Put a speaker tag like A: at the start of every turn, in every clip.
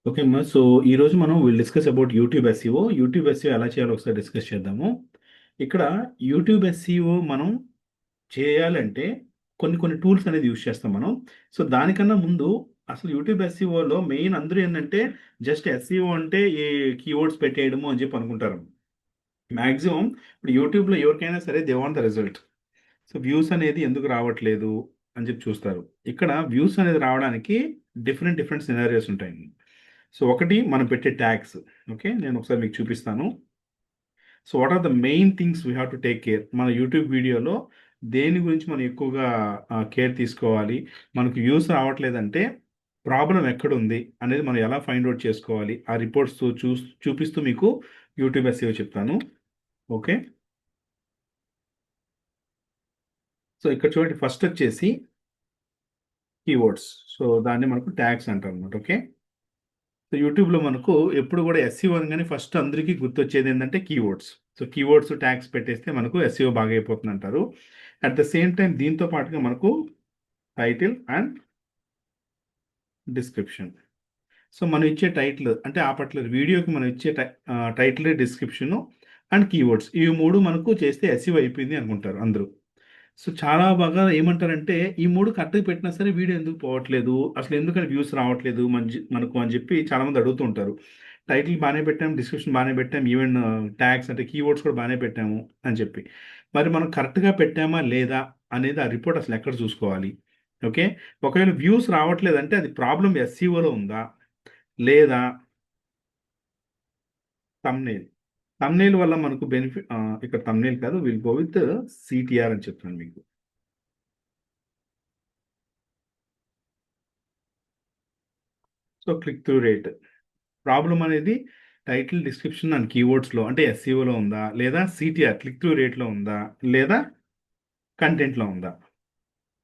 A: Okay అమ్మా. So ఈరోజు మనం discuss about YouTube SEO. YouTube SEO ఎలా చేయాలో ఒకసారి డిస్కస్ చేద్దాము. ఇక్కడ యూట్యూబ్ ఎస్ఈఓ మనం చేయాలంటే కొన్ని కొన్ని టూల్స్ అనేది యూస్ చేస్తాం మనం. సో దానికన్నా ముందు అసలు యూట్యూబ్ ఎస్ఈఓలో మెయిన్ అందరూ ఏంటంటే జస్ట్ ఎస్ఈఓ అంటే ఈ కీవర్డ్స్ పెట్టేయడము అని చెప్పి అనుకుంటారు. మ్యాక్సిమం ఇప్పుడు యూట్యూబ్లో ఎవరికైనా సరే they want the result. So views అనేది ఎందుకు రావట్లేదు అని చెప్పి చూస్తారు. ఇక్కడ వ్యూస్ అనేది రావడానికి డిఫరెంట్ డిఫరెంట్ సినారియోస్ ఉంటాయి. సో ఒకటి మనం పెట్టే ట్యాగ్స్. ఓకే, నేను ఒకసారి మీకు చూపిస్తాను. So what are the main things we have to take care. మన యూట్యూబ్ వీడియోలో దేని గురించి మనం ఎక్కువగా కేర్ తీసుకోవాలి, మనకు వ్యూస్ రావట్లేదంటే ప్రాబ్లం ఎక్కడుంది అనేది మనం ఎలా ఫైండ్ అవుట్ చేసుకోవాలి, ఆ రిపోర్ట్స్ చూపిస్తూ మీకు యూట్యూబ్ ఎస్ఈఓ చెప్తాను. ఓకే, సో ఇక్కడ చూడండి, ఫస్ట్ వచ్చేసి కీవర్డ్స్. సో దాన్ని మనకు ట్యాగ్స్ అంటారు అనమాట. ఓకే, సో యూట్యూబ్లో మనకు ఎప్పుడు కూడా ఎస్ఈఓ అనగానే ఫస్ట్ అందరికీ గుర్తొచ్చేది ఏంటంటే కీవర్డ్స్. సో కీవర్డ్స్ ట్యాగ్స్ పెట్టేస్తే మనకు ఎస్ఈఓ బాగా అయిపోతుంది అంటారు. అట్ ద సేమ్ టైం దీంతో పాటుగా మనకు టైటిల్ అండ్ డిస్క్రిప్షన్. సో మనం ఇచ్చే టైటిల్ అంటే ఆ పర్టికులర్ వీడియోకి మనం ఇచ్చే టైటిల్, డిస్క్రిప్షన్ అండ్ కీవర్డ్స్, ఇవి మూడు మనకు చేస్తే ఎస్ఈఓ అయిపోయింది అనుకుంటారు అందరూ. సో చాలా బాగా ఏమంటారంటే ఈ మూడు కరెక్ట్గా పెట్టినా సరే వీడియో ఎందుకు పోవట్లేదు, అసలు ఎందుకని వ్యూస్ రావట్లేదు మనకు అని చెప్పి చాలామంది అడుగుతూ ఉంటారు. టైటిల్ బాగానే పెట్టాము, డిస్క్రిప్షన్ బాగానే పెట్టాము, ఈవెన్ ట్యాగ్స్ అంటే కీవర్డ్స్ కూడా బాగానే పెట్టాము అని చెప్పి. మరి మనం కరెక్ట్గా పెట్టామా లేదా అనేది ఆ రిపోర్ట్ అసలు ఎక్కడ చూసుకోవాలి. ఓకే, ఒకవేళ వ్యూస్ రావట్లేదంటే అది ప్రాబ్లం ఎస్సీఓలో ఉందా లేదా తమ్నేల్. తమ్నేల్ వల్ల మనకు బెనిఫిట్, ఇక్కడ తమ్నేల్ కాదు, విల్ గో విత్ సిటిఆర్ అని చెప్తాను మీకు. So click through rate problem అనేది టైటిల్, డిస్క్రిప్షన్ అండ్ కీవర్డ్స్లో అంటే ఎస్సీఓలో ఉందా లేదా సిటిఆర్ క్లిక్ త్రూ రేట్లో ఉందా లేదా కంటెంట్లో ఉందా.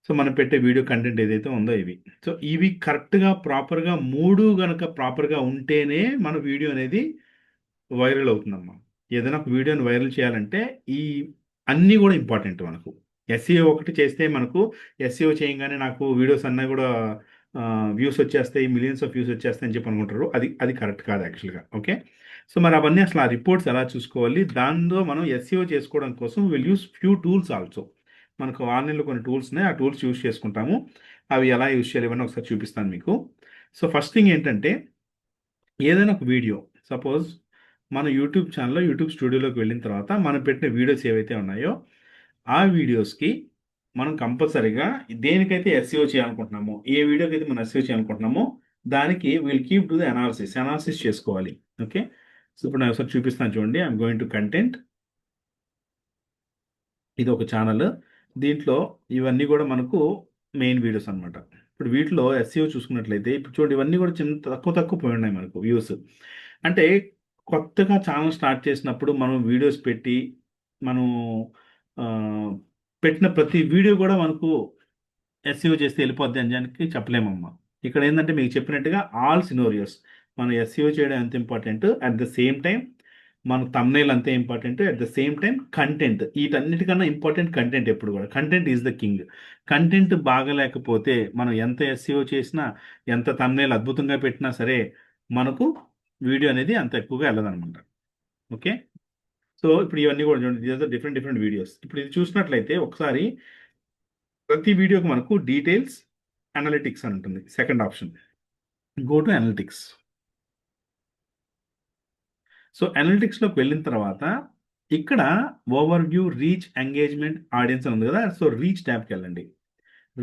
A: సో మనం పెట్టే వీడియో కంటెంట్ ఏదైతే ఉందో ఇవి. సో ఇవి కరెక్ట్గా ప్రాపర్గా మూడు గనక ప్రాపర్గా ఉంటేనే మన వీడియో అనేది వైరల్ అవుతుందమ్మా. ఏదైనా ఒక వీడియోని వైరల్ చేయాలంటే ఈ అన్నీ కూడా ఇంపార్టెంట్ మనకు. ఎస్ఈఓ ఒకటి చేస్తే మనకు ఎస్ఈఓ చేయగానే నాకు వీడియోస్ అన్నా కూడా వ్యూస్ వచ్చేస్తాయి, మిలియన్స్ ఆఫ్ వ్యూస్ వచ్చేస్తాయి అని చెప్పి అనుకుంటారు. అది అది కరెక్ట్ కాదు యాక్చువల్గా. ఓకే, సో మరి అవన్నీ అసలు ఆ రిపోర్ట్స్ ఎలా చూసుకోవాలి, దానిలో మనం ఎస్ఈఓ చేసుకోవడం కోసం will use few tools also. మనకు ఆన్లైన్లో కొన్ని టూల్స్ ఉన్నాయి, ఆ టూల్స్ యూస్ చేసుకుంటాము. అవి ఎలా యూస్ చేయాలి ఇవన్నీ ఒకసారి చూపిస్తాను మీకు. సో ఫస్ట్ థింగ్ ఏంటంటే ఏదైనా ఒక వీడియో, సపోజ్ మన యూట్యూబ్ ఛానల్లో యూట్యూబ్ స్టూడియోలోకి వెళ్ళిన తర్వాత మనం పెట్టిన వీడియోస్ ఏవైతే ఉన్నాయో ఆ వీడియోస్కి మనం కంపల్సరీగా దేనికైతే ఎస్ఈఓ చేయాలనుకుంటున్నామో, ఏ వీడియోకి అయితే మనం ఎస్ఈఓ చేయాలనుకుంటున్నామో దానికి will keep to the analysis చేసుకోవాలి. ఓకే, సో ఇప్పుడు నేను ఒకసారి చూపిస్తాను చూడండి. I'm going to content. ఇది ఒక ఛానల్, దీంట్లో ఇవన్నీ కూడా మనకు మెయిన్ వీడియోస్ అన్నమాట. ఇప్పుడు వీటిలో ఎస్ఈఓ చూసుకున్నట్లయితే ఇప్పుడు చూడండి, ఇవన్నీ కూడా చిన్న తక్కువ తక్కువ పోయి ఉన్నాయి మనకు వ్యూస్. అంటే కొత్తగా ఛానల్ స్టార్ట్ చేసినప్పుడు మనం వీడియోస్ పెట్టి మనం ఆ, పెట్టిన ప్రతి వీడియో కూడా మనకు ఎస్ఈఓ చేస్తే వెళ్ళిపోద్ది అని దానికి చెప్పలేమమ్మా. ఇక్కడ ఏంటంటే మీకు చెప్పినట్టుగా ఆల్ సినోరియోస్ మనం ఎస్ఈఓ చేయడం ఎంత important, at the same time మన తమ్నైల్ అంతే important, at the same time content. వీటన్నిటికన్నా ఇంపార్టెంట్ కంటెంట్. ఎప్పుడు కూడా content is the king. Content బాగలేకపోతే మనం ఎంత ఎస్ఈఓ చేసినా, ఎంత తమ్నైల్ అద్భుతంగా పెట్టినా సరే మనకు వీడియో అనేది అంత ఎక్కువగా వెళ్ళదన్నమాట. ఓకే, సో ఇప్పుడు ఇవన్నీ కూడా చూడండి, డిఫరెంట్ డిఫరెంట్ వీడియోస్. ఇప్పుడు ఇది చూసినట్లయితే ఒకసారి ప్రతి వీడియోకి మనకు డీటెయిల్స్, అనలిటిక్స్ అని ఉంటుంది. Second option, go to analytics. So అనలిటిక్స్లోకి వెళ్ళిన తర్వాత ఇక్కడ overview, reach, engagement, audience అని ఉంది కదా. సో రీచ్ ట్యాబ్కి వెళ్ళండి.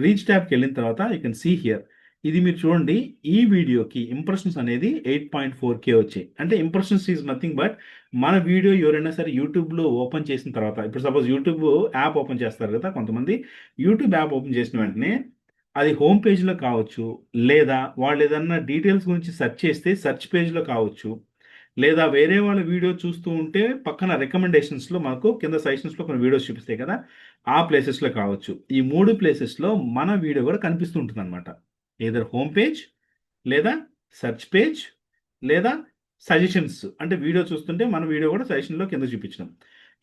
A: రీచ్ ట్యాబ్కి వెళ్ళిన తర్వాత యూ కెన్ సీ హియర్. ఇది మీరు చూడండి, ఈ వీడియోకి ఇంప్రెషన్స్ అనేది 8.4K వచ్చాయి. అంటే ఇంప్రెషన్స్ ఈజ్ నథింగ్ బట్ మన వీడియో ఎవరైనా సరే యూట్యూబ్లో ఓపెన్ చేసిన తర్వాత, ఇప్పుడు సపోజ్ యూట్యూబ్ యాప్ ఓపెన్ చేస్తారు కదా కొంతమంది, యూట్యూబ్ యాప్ ఓపెన్ చేసిన వెంటనే అది హోమ్ పేజ్లో కావచ్చు, లేదా వాళ్ళు ఏదన్నా డీటెయిల్స్ గురించి సెర్చ్ చేస్తే సెర్చ్ పేజ్లో కావచ్చు, లేదా వేరే వాళ్ళ వీడియో చూస్తూ ఉంటే పక్కన రికమెండేషన్స్లో మనకు కింద సజెషన్స్లో కొన్ని వీడియోస్ చూపిస్తాయి కదా, ఆ ప్లేసెస్లో కావచ్చు. ఈ మూడు ప్లేసెస్లో మన వీడియో కూడా కనిపిస్తూ ఉంటుంది అనమాట. ఏదర్ హోమ్ పేజ్, లేదా సెర్చ్ పేజ్, లేదా సజెషన్స్. అంటే వీడియో చూస్తుంటే మన వీడియో కూడా సజెషన్లో కింద చూపించడం.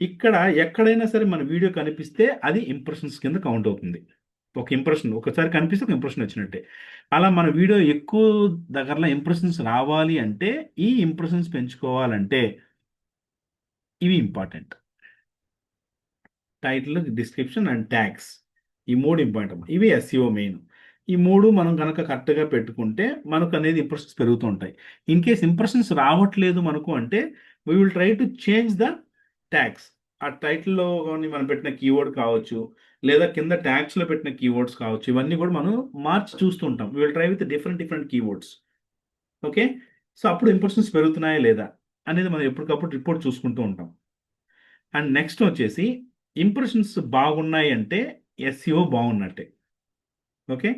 A: ఇక్కడ ఎక్కడైనా సరే మన వీడియో కనిపిస్తే అది ఇంప్రెషన్స్ కింద కౌంట్ అవుతుంది. ఒక ఇంప్రెషన్ ఒకసారి కనిపిస్తే ఒక ఇంప్రెషన్ వచ్చినట్టే. అలా మన వీడియో ఎక్కువ దగ్గరలో ఇంప్రెషన్స్ రావాలి అంటే, ఈ ఇంప్రెషన్స్ పెంచుకోవాలంటే ఇవి important. Title, description and tags, ఈ మూడు ఇంపార్టెంట్. ఇవి ఎస్ఈఓ మెయిన్. ఈ మూడు మనం కనుక కరెక్ట్గా పెట్టుకుంటే మనకు అనేది ఇంప్రెషన్స్ పెరుగుతూ ఉంటాయి. ఇన్ కేస్ ఇంప్రెషన్స్ రావట్లేదు మనకు అంటే, we will try to change the tags. ఆ టైటిల్లో కానీ మనం పెట్టిన కీవర్డ్ కావచ్చు, లేదా కింద ట్యాగ్స్లో పెట్టిన కీవర్డ్స్ కావచ్చు, ఇవన్నీ కూడా మనం మార్చి చూస్తూ ఉంటాం. We will try with different different keywords. Okay. So అప్పుడు ఇంప్రెషన్స్ పెరుగుతున్నాయా లేదా అనేది మనం ఎప్పటికప్పుడు రిపోర్ట్ చూసుకుంటూ ఉంటాం. అండ్ నెక్స్ట్ వచ్చేసి, ఇంప్రెషన్స్ బాగున్నాయి అంటే ఎస్ఈఓ బాగున్నట్టే. ఓకే.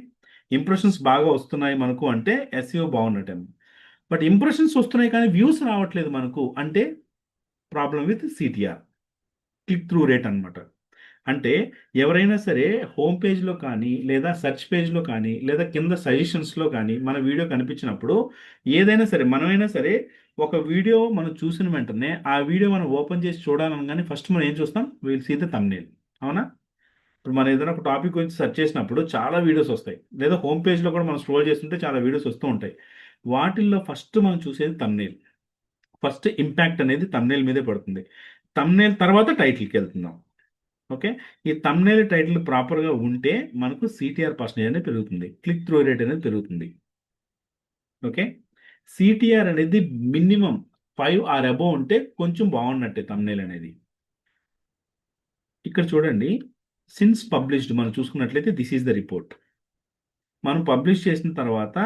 A: ఇంప్రెషన్స్ బాగా వస్తున్నాయి మనకు అంటే ఎస్ఈఓ బాగున్నట్టే. బట్ ఇంప్రెషన్స్ వస్తున్నాయి కానీ వ్యూస్ రావట్లేదు మనకు అంటే problem with CTR, click through rate అన్నమాట. అంటే ఎవరైనా సరే హోమ్ పేజ్లో కానీ, లేదా సెర్చ్ పేజ్లో కానీ, లేదా కింద సజెషన్స్లో కానీ మన వీడియో కనిపించినప్పుడు, ఏదైనా సరే మనమైనా సరే ఒక వీడియో మనం చూసిన వెంటనే ఆ వీడియో మనం ఓపెన్ చేసి చూడాలనగానే ఫస్ట్ మనం ఏం చూస్తాం? Will see the thumbnail. అవునా? ఇప్పుడు మనం ఏదైనా ఒక టాపిక్ గురించి సెర్చ్ చేసినప్పుడు చాలా వీడియోస్ వస్తాయి, లేదా హోమ్ పేజ్లో కూడా మనం స్క్రోల్ చేస్తుంటే చాలా వీడియోస్ వస్తూ ఉంటాయి. వాటిల్లో ఫస్ట్ మనం చూసేది థంబ్నెయిల్. ఫస్ట్ ఇంపాక్ట్ అనేది థంబ్నెయిల్ మీదే పడుతుంది. థంబ్నెయిల్ తర్వాత టైటిల్కి వెళ్తున్నాం. ఓకే. ఈ థంబ్నెయిల్ టైటిల్ ప్రాపర్గా ఉంటే మనకు సిటిఆర్ పర్సెంటేజ్ అనేది పెరుగుతుంది, క్లిక్ త్రూ రేట్ అనేది పెరుగుతుంది. ఓకే. సిటిఆర్ అనేది మినిమం 5 ఆర్ అబోవ్ ఉంటే కొంచెం బాగున్నట్టే థంబ్నెయిల్ అనేది. ఇక్కడ చూడండి, సిన్స్ పబ్లిష్డ్ మనం చూసుకున్నట్లయితే దిస్ ఈజ్ ద రిపోర్ట్. మనం పబ్లిష్ చేసిన తర్వాత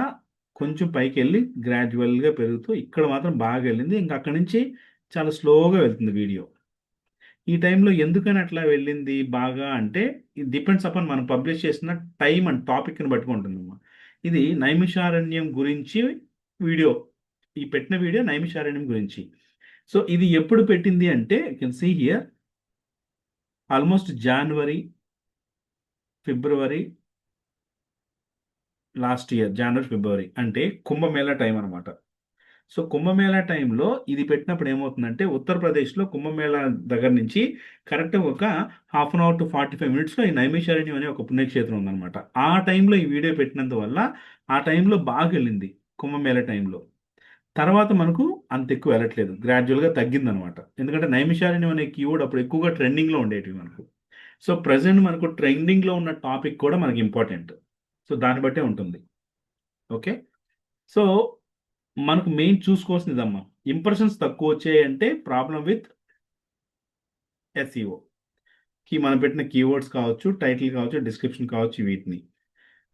A: కొంచెం పైకి వెళ్ళి గ్రాడ్యువల్గా పెరుగుతూ ఇక్కడ మాత్రం బాగా వెళ్ళింది. ఇంకా అక్కడి నుంచి చాలా స్లోగా వెళ్తుంది వీడియో. ఈ టైంలో ఎందుకని అట్లా వెళ్ళింది బాగా అంటే, ఇది డిపెండ్స్ అపాన్ మనం పబ్లిష్ చేసిన టైం అండ్ టాపిక్ని బట్టి ఉంటుందమ్మా. ఇది నైమిషారణ్యం గురించి వీడియో, ఈ పెట్టిన వీడియో నైమిషారణ్యం గురించి. సో ఇది ఎప్పుడు పెట్టింది అంటే, you can see here almost January, February last year, జనవరి ఫిబ్రవరి అంటే కుంభమేళా టైం అనమాట. సో కుంభమేళా టైంలో ఇది పెట్టినప్పుడు ఏమవుతుందంటే, ఉత్తరప్రదేశ్లో కుంభమేళా దగ్గర నుంచి కరెక్ట్ ఒక హాఫ్ అన్ అవర్ టు 45 మినిట్స్లో ఈ నైమిషారణ్యం అనే ఒక పుణ్యక్షేత్రం ఉందన్నమాట. ఆ టైంలో ఈ వీడియో పెట్టినందువల్ల ఆ టైంలో బాగా వెళ్ళింది కుంభమేళా టైంలో. తర్వాత మనకు అంత ఎక్కువ వెళ్ళట్లేదు, గ్రాడ్యువల్గా తగ్గిందనమాట. ఎందుకంటే నైమిషారణ్యం అనే కీవర్డ్ అప్పుడు ఎక్కువగా ట్రెండింగ్లో ఉండేటివి మనకు. సో ప్రజెంట్ మనకు ట్రెండింగ్లో ఉన్న టాపిక్ కూడా మనకి ఇంపార్టెంట్. సో దాన్ని బట్టే ఉంటుంది. ఓకే. సో మనకు మెయిన్ చూసుకోవాల్సింది ఇదమ్మా. ఇంప్రెషన్స్ తక్కువ వచ్చాయంటే ప్రాబ్లం విత్ ఎస్ఈఓ. మనం పెట్టిన కీవర్డ్స్ కావచ్చు, టైటిల్ కావచ్చు, డిస్క్రిప్షన్ కావచ్చు, వీటిని.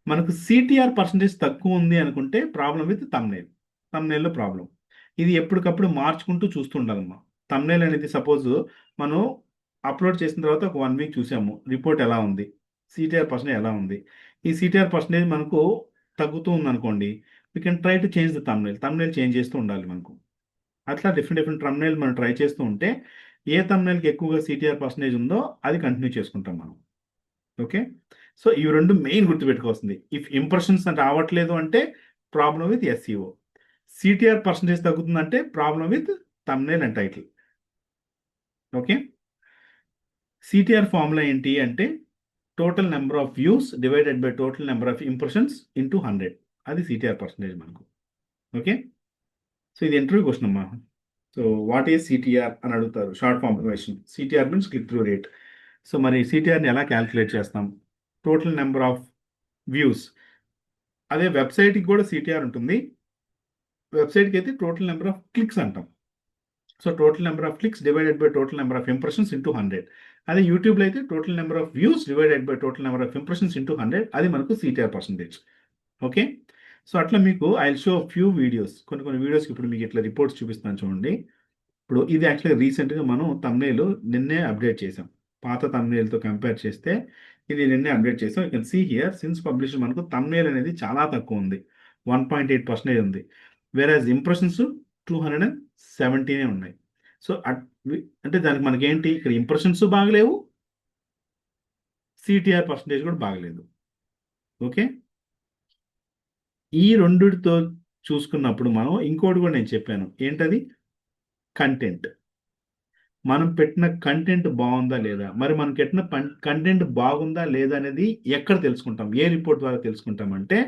A: మనకు సిటిఆర్ పర్సంటేజ్ తక్కువ ఉంది అనుకుంటే ప్రాబ్లం విత్ తమ్నేల్. తమ్నేల్లో ప్రాబ్లం. ఇది ఎప్పటికప్పుడు మార్చుకుంటూ చూస్తూ ఉండాలమ్మా. తమ్నేల్ అనేది సపోజ్ మనం అప్లోడ్ చేసిన తర్వాత ఒక 1 వీక్ చూసాము, రిపోర్ట్ ఎలా ఉంది, సిటిఆర్ పర్సంటేజ్ ఎలా ఉంది. ఈ సిటిఆర్ పర్సంటేజ్ మనకు తగ్గుతూ ఉందనుకోండి, we can try to change the thumbnail. Thumbnail change చేస్తూ ఉండాలి మనకు. అట్లా డిఫరెంట్ డిఫరెంట్ తమ్నేల్ మనం ట్రై చేస్తూ ఉంటే, ఏ తమ్నేల్కి ఎక్కువగా సిటిఆర్ పర్సంటేజ్ ఉందో అది కంటిన్యూ చేసుకుంటాం మనం. ఓకే. సో ఇవి రెండు మెయిన్ గుర్తుపెట్టుకోవాల్సింది. ఇఫ్ ఇంప్రెషన్స్ రావట్లేదు అంటే problem with SEO. CTR percentage తగ్గుతుందంటే problem with thumbnail and title. Okay. CTR formula ఏంటి అంటే, total number of views divided by total number of impressions into 100. అది సిటిఆర్ పర్సంటేజ్ మనకు. ఓకే. సో ఇది interview question అమ్మా. So what is CTR అని అడుగుతారు, short form information. CTR means click through rate. So మరి సిటిఆర్ని ఎలా క్యాలిక్యులేట్ చేస్తాం? Total number of views. అదే వెబ్సైట్కి కూడా సిటిఆర్ ఉంటుంది. వెబ్సైట్కి అయితే టోటల్ నెంబర్ ఆఫ్ క్లిక్స్ అంటాం. So total number of clicks divided by total number of impressions into 100. అదే యూట్యూబ్లో అయితే total number of views divided by total number of impressions into 100. అది మనకు సిటిఆర్ పర్సంటేజ్. ఓకే. సో అట్లా మీకు I will show few videos. కొన్ని కొన్ని వీడియోస్కి ఇప్పుడు మీకు ఇట్లా రిపోర్ట్స్ చూపిస్తాను చూడండి. ఇప్పుడు ఇది యాక్చువల్గా రీసెంట్గా మనం తమ్నేల్ నిన్నే అప్డేట్ చేసాం. పాత తమ్నేల్తో కంపేర్ చేస్తే ఇది నిన్నే అప్డేట్ చేసాం. You can see here since publish మనకు తమ్నేల్ అనేది చాలా తక్కువ ఉంది, 1.8% ఉంది. వేరేజ్ ఇంప్రెషన్స్ 217 ఉన్నాయి. సో అంటే దానికి మనకేంటి, ఇక్కడ ఇంప్రెషన్స్ బాగలేవు, సిటిఆర్ పర్సంటేజ్ కూడా బాగలేదు. ఓకే. ఈ రెండిటితో చూసుకున్నప్పుడు మనం ఇంకోటి కూడా నేను చెప్పాను, ఏంటది? కంటెంట్. మనం పెట్టిన కంటెంట్ బాగుందా లేదా, మరి మనం పెట్టిన కంటెంట్ బాగుందా లేదా అనేది ఎక్కడ తెలుసుకుంటాం, ఏ రిపోర్ట్ ద్వారా తెలుసుకుంటామంటే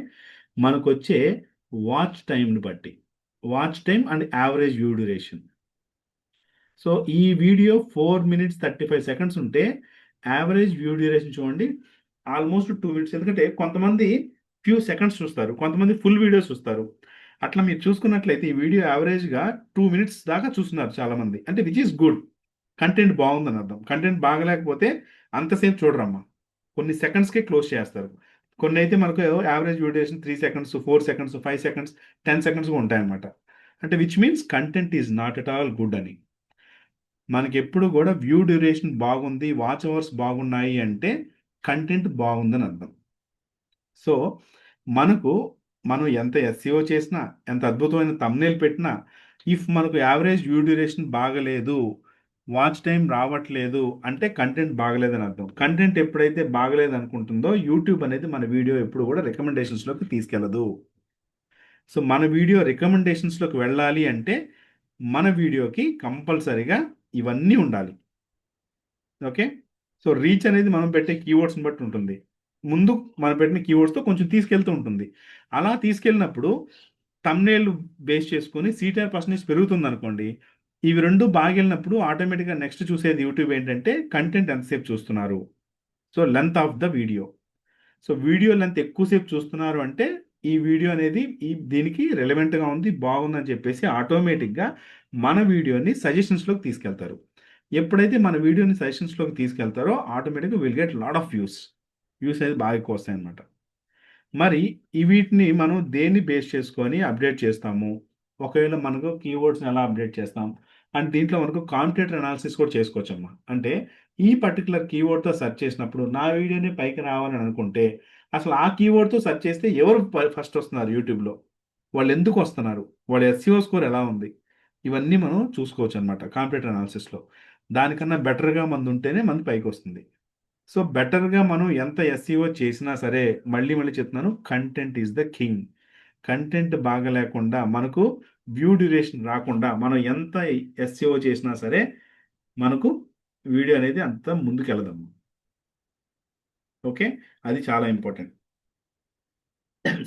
A: మనకు వచ్చే వాచ్ టైంని బట్టి. Watch time and average view duration. So ఈ వీడియో 4 minutes 35 seconds ఉంటే యావరేజ్ వ్యూ డ్యూరేషన్ చూడండి ఆల్మోస్ట్ 2 minutes. ఎందుకంటే కొంతమంది ఫ్యూ సెకండ్స్ చూస్తారు, కొంతమంది ఫుల్ వీడియోస్ చూస్తారు. అట్లా మీరు చూసుకున్నట్లయితే ఈ వీడియో యావరేజ్గా 2 minutes దాకా చూస్తున్నారు చాలామంది, అంటే విచ్ ఈస్ గుడ్. కంటెంట్ బాగుందని అర్థం. కంటెంట్ బాగలేకపోతే అంతసేపు చూడరమ్మా, కొన్ని సెకండ్స్కే క్లోజ్ చేస్తారు. కొన్ని అయితే మనకు average view duration 3 seconds, 4 seconds, 5 seconds, 10 seconds ఉంటాయన్నమాట. అంటే which means content is not at all good అని. మనకి ఎప్పుడు కూడా వ్యూ డ్యూరేషన్ బాగుంది, వాచ్ అవర్స్ బాగున్నాయి అంటే కంటెంట్ బాగుందని అర్థం. సో మనకు మనం ఎంత ఎస్ఈఓ చేసినా, ఎంత అద్భుతమైన తమ్నేల్ పెట్టినా, ఇఫ్ మనకు యావరేజ్ వ్యూ డ్యూరేషన్ బాగలేదు, వాచ్ టైం రావట్లేదు అంటే కంటెంట్ బాగలేదని అర్థం. కంటెంట్ ఎప్పుడైతే బాగలేదు అనుకుంటుందో యూట్యూబ్ అనేది మన వీడియో ఎప్పుడు కూడా రికమెండేషన్స్లోకి తీసుకెళ్ళదు. సో మన వీడియో రికమెండేషన్స్లోకి వెళ్ళాలి అంటే మన వీడియోకి కంపల్సరీగా ఇవన్నీ ఉండాలి. ఓకే. సో రీచ్ అనేది మనం పెట్టే కీవర్డ్స్ని బట్టి ఉంటుంది. ముందు మనం పెట్టిన కీవర్డ్స్తో కొంచెం తీసుకెళ్తూ ఉంటుంది. అలా తీసుకెళ్ళినప్పుడు తమ్నేల్ బేస్ చేసుకొని సీటీఆర్ పర్సెంటేజ్ పెరుగుతుంది అనుకోండి. ఇవి రెండు బాగా వెళ్ళినప్పుడు ఆటోమేటిక్గా నెక్స్ట్ చూసేది యూట్యూబ్ ఏంటంటే కంటెంట్ ఎంతసేపు చూస్తున్నారు. So length of the video. So video length ఎక్కువసేపు చూస్తున్నారు అంటే ఈ వీడియో అనేది దీనికి రెలవెంట్గా ఉంది, బాగుందని చెప్పేసి ఆటోమేటిక్గా మన వీడియోని సజెషన్స్లోకి తీసుకెళ్తారు. ఎప్పుడైతే మన వీడియోని సజెషన్స్లోకి తీసుకెళ్తారో ఆటోమేటిక్గా will get lot of views. Views అనేది బాగా ఎక్కువ వస్తాయి అన్నమాట. మరి వీటిని మనం దేన్ని బేస్ చేసుకొని అప్డేట్ చేస్తాము, ఒకవేళ మనకు కీవర్డ్స్ని ఎలా అప్డేట్ చేస్తాం అండ్ దీంట్లో మనకు కాంటెంట్ అనాలిసిస్ కూడా చేసుకోవచ్చమ్మా. అంటే ఈ పర్టికులర్ కీవర్డ్తో సెర్చ్ చేసినప్పుడు నా వీడియోని పైకి రావాలని అనుకుంటే అసలు ఆ కీవర్డ్తో సెర్చ్ చేస్తే ఎవరు ఫస్ట్ వస్తున్నారు యూట్యూబ్లో, వాళ్ళు ఎందుకు వస్తున్నారు, వాళ్ళ ఎస్ఈఓ స్కోర్ ఎలా ఉంది, ఇవన్నీ మనం చూసుకోవచ్చు అనమాట కాంటెంట్ అనాలిసిస్లో. దానికన్నా బెటర్గా మంది ఉంటేనే మంది పైకి వస్తుంది. సో బెటర్గా మనం ఎంత ఎస్ఈఓ చేసినా సరే, మళ్ళీ మళ్ళీ చెప్తున్నాను, content is the king. Content బాగా లేకుండా మనకు వ్యూ డ్యూరేషన్ రాకుండా మనం ఎంత ఎస్ఈఓ చేసినా సరే మనకు వీడియో అనేది అంత ముందుకు వెళదాము. ఓకే, అది చాలా ఇంపార్టెంట్.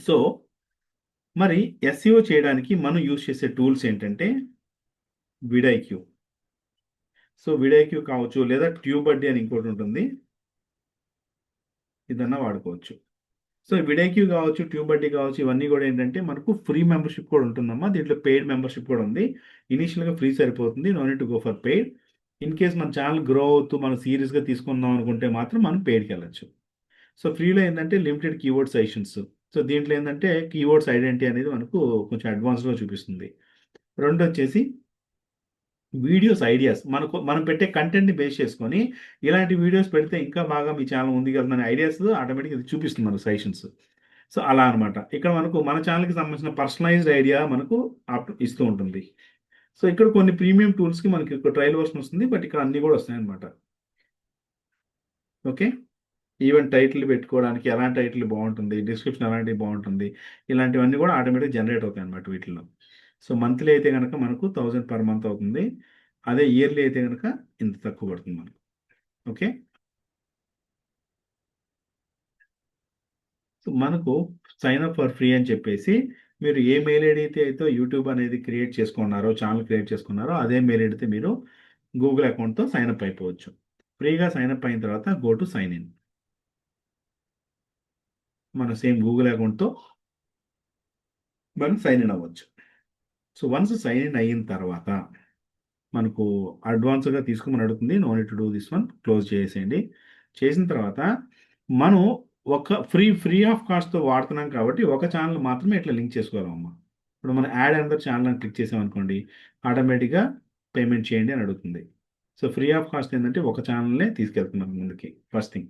A: సో మరి ఎస్ఈఓ చేయడానికి మనం యూజ్ చేసే టూల్స్ ఏంటంటే విడైక్యూ. సో విడైక్యూ కావచ్చు, లేదా ట్యూబర్డీ అని ఇంకోటి ఉంటుంది, ఇదన్నా వాడుకోవచ్చు. సో విడైక్యూ కావచ్చు, ట్యూబర్డీ కావచ్చు, ఇవన్నీ కూడా ఏంటంటే మనకు ఫ్రీ మెంబర్షిప్ కూడా ఉంటుందమ్మా. దీంట్లో పెయిడ్ మెంబర్షిప్ కూడా ఉంది. ఇనీషియల్గా ఫ్రీ సరిపోతుంది, no need to go for paid. In case మన ఛానల్ గ్రో అవుతూ మనం సీరియస్గా తీసుకుందాం అనుకుంటే మాత్రం మనం పెయిడ్కి వెళ్ళచ్చు. సో ఫ్రీలో ఏంటంటే లిమిటెడ్ కీవర్డ్ సజెషన్స్. సో దీంట్లో ఏంటంటే కీవర్డ్స్ ఐడెంటిటీ అనేది మనకు కొంచెం అడ్వాన్స్గా చూపిస్తుంది. రెండు వచ్చేసి వీడియోస్ ఐడియాస్. మనం పెట్టే కంటెంట్ని బేస్ చేసుకొని ఇలాంటి వీడియోస్ పెడితే ఇంకా బాగా మీ ఛానల్ ముందుకెళ్తుందని ఐడియాస్ ఆటోమేటిక్గా ఇది చూపిస్తుంది మనకు సజెషన్స్. సో అలా అనమాట. ఇక్కడ మనకు మన ఛానల్కి సంబంధించిన పర్సనలైజ్డ్ ఐడియా మనకు ఇస్తూ ఉంటుంది. సో ఇక్కడ కొన్ని ప్రీమియం టూల్స్కి మనకి ఒక ట్రయల్ వర్షన్ వస్తుంది, బట్ ఇక్కడ అన్నీ కూడా వస్తాయి అనమాట. ఓకే. ఈవెన్ టైటిల్ పెట్టుకోవడానికి ఎలాంటి టైటిల్ బాగుంటుంది, డిస్క్రిప్షన్ ఎలాంటివి బాగుంటుంది, ఇలాంటివన్నీ కూడా ఆటోమేటిక్ జనరేట్ అవుతాయి అనమాట వీటిల్లో. సో మంత్లీ అయితే కనుక మనకు 1000 పర్ మంత్ అవుతుంది. అదే ఇయర్లీ అయితే కనుక ఇంత తక్కువ పడుతుంది మనకు. ఓకే. సో మనకు సైన్ అప్ ఫర్ ఫ్రీ అని చెప్పేసి మీరు ఏ మెయిల్ ఐడి అయితే యూట్యూబ్ అనేది క్రియేట్ చేసుకున్నారో, ఛానల్ క్రియేట్ చేసుకున్నారో అదే మెయిల్ ఐడితే మీరు గూగుల్ అకౌంట్తో సైన్ అప్ అయిపోవచ్చు. ఫ్రీగా సైన్ అప్ అయిన తర్వాత గో టు సైన్ ఇన్. మన సేమ్ గూగుల్ అకౌంట్తో మనం సైన్ ఇన్ అవ్వచ్చు. సో వన్స్ సైన్ ఇన్ అయిన తర్వాత మనకు అడ్వాన్స్గా తీసుకోమని అడుగుతుంది. No need to do this one, close చేసేయండి. చేసిన తర్వాత మనం ఒక ఫ్రీ ఆఫ్ కాస్ట్తో వాడుతున్నాం కాబట్టి ఒక ఛానల్ మాత్రమే ఇట్లా లింక్ చేసుకోవాలమ్మా. ఇప్పుడు మనం యాడ్ అందర్ ఛానల్ అని క్లిక్ చేసామనుకోండి, ఆటోమేటిక్గా పేమెంట్ చేయండి అని అడుగుతుంది. సో ఫ్రీ ఆఫ్ కాస్ట్ ఏంటంటే ఒక ఛానల్నే తీసుకెళ్తున్నాం ముందుకి, ఫస్ట్ థింగ్.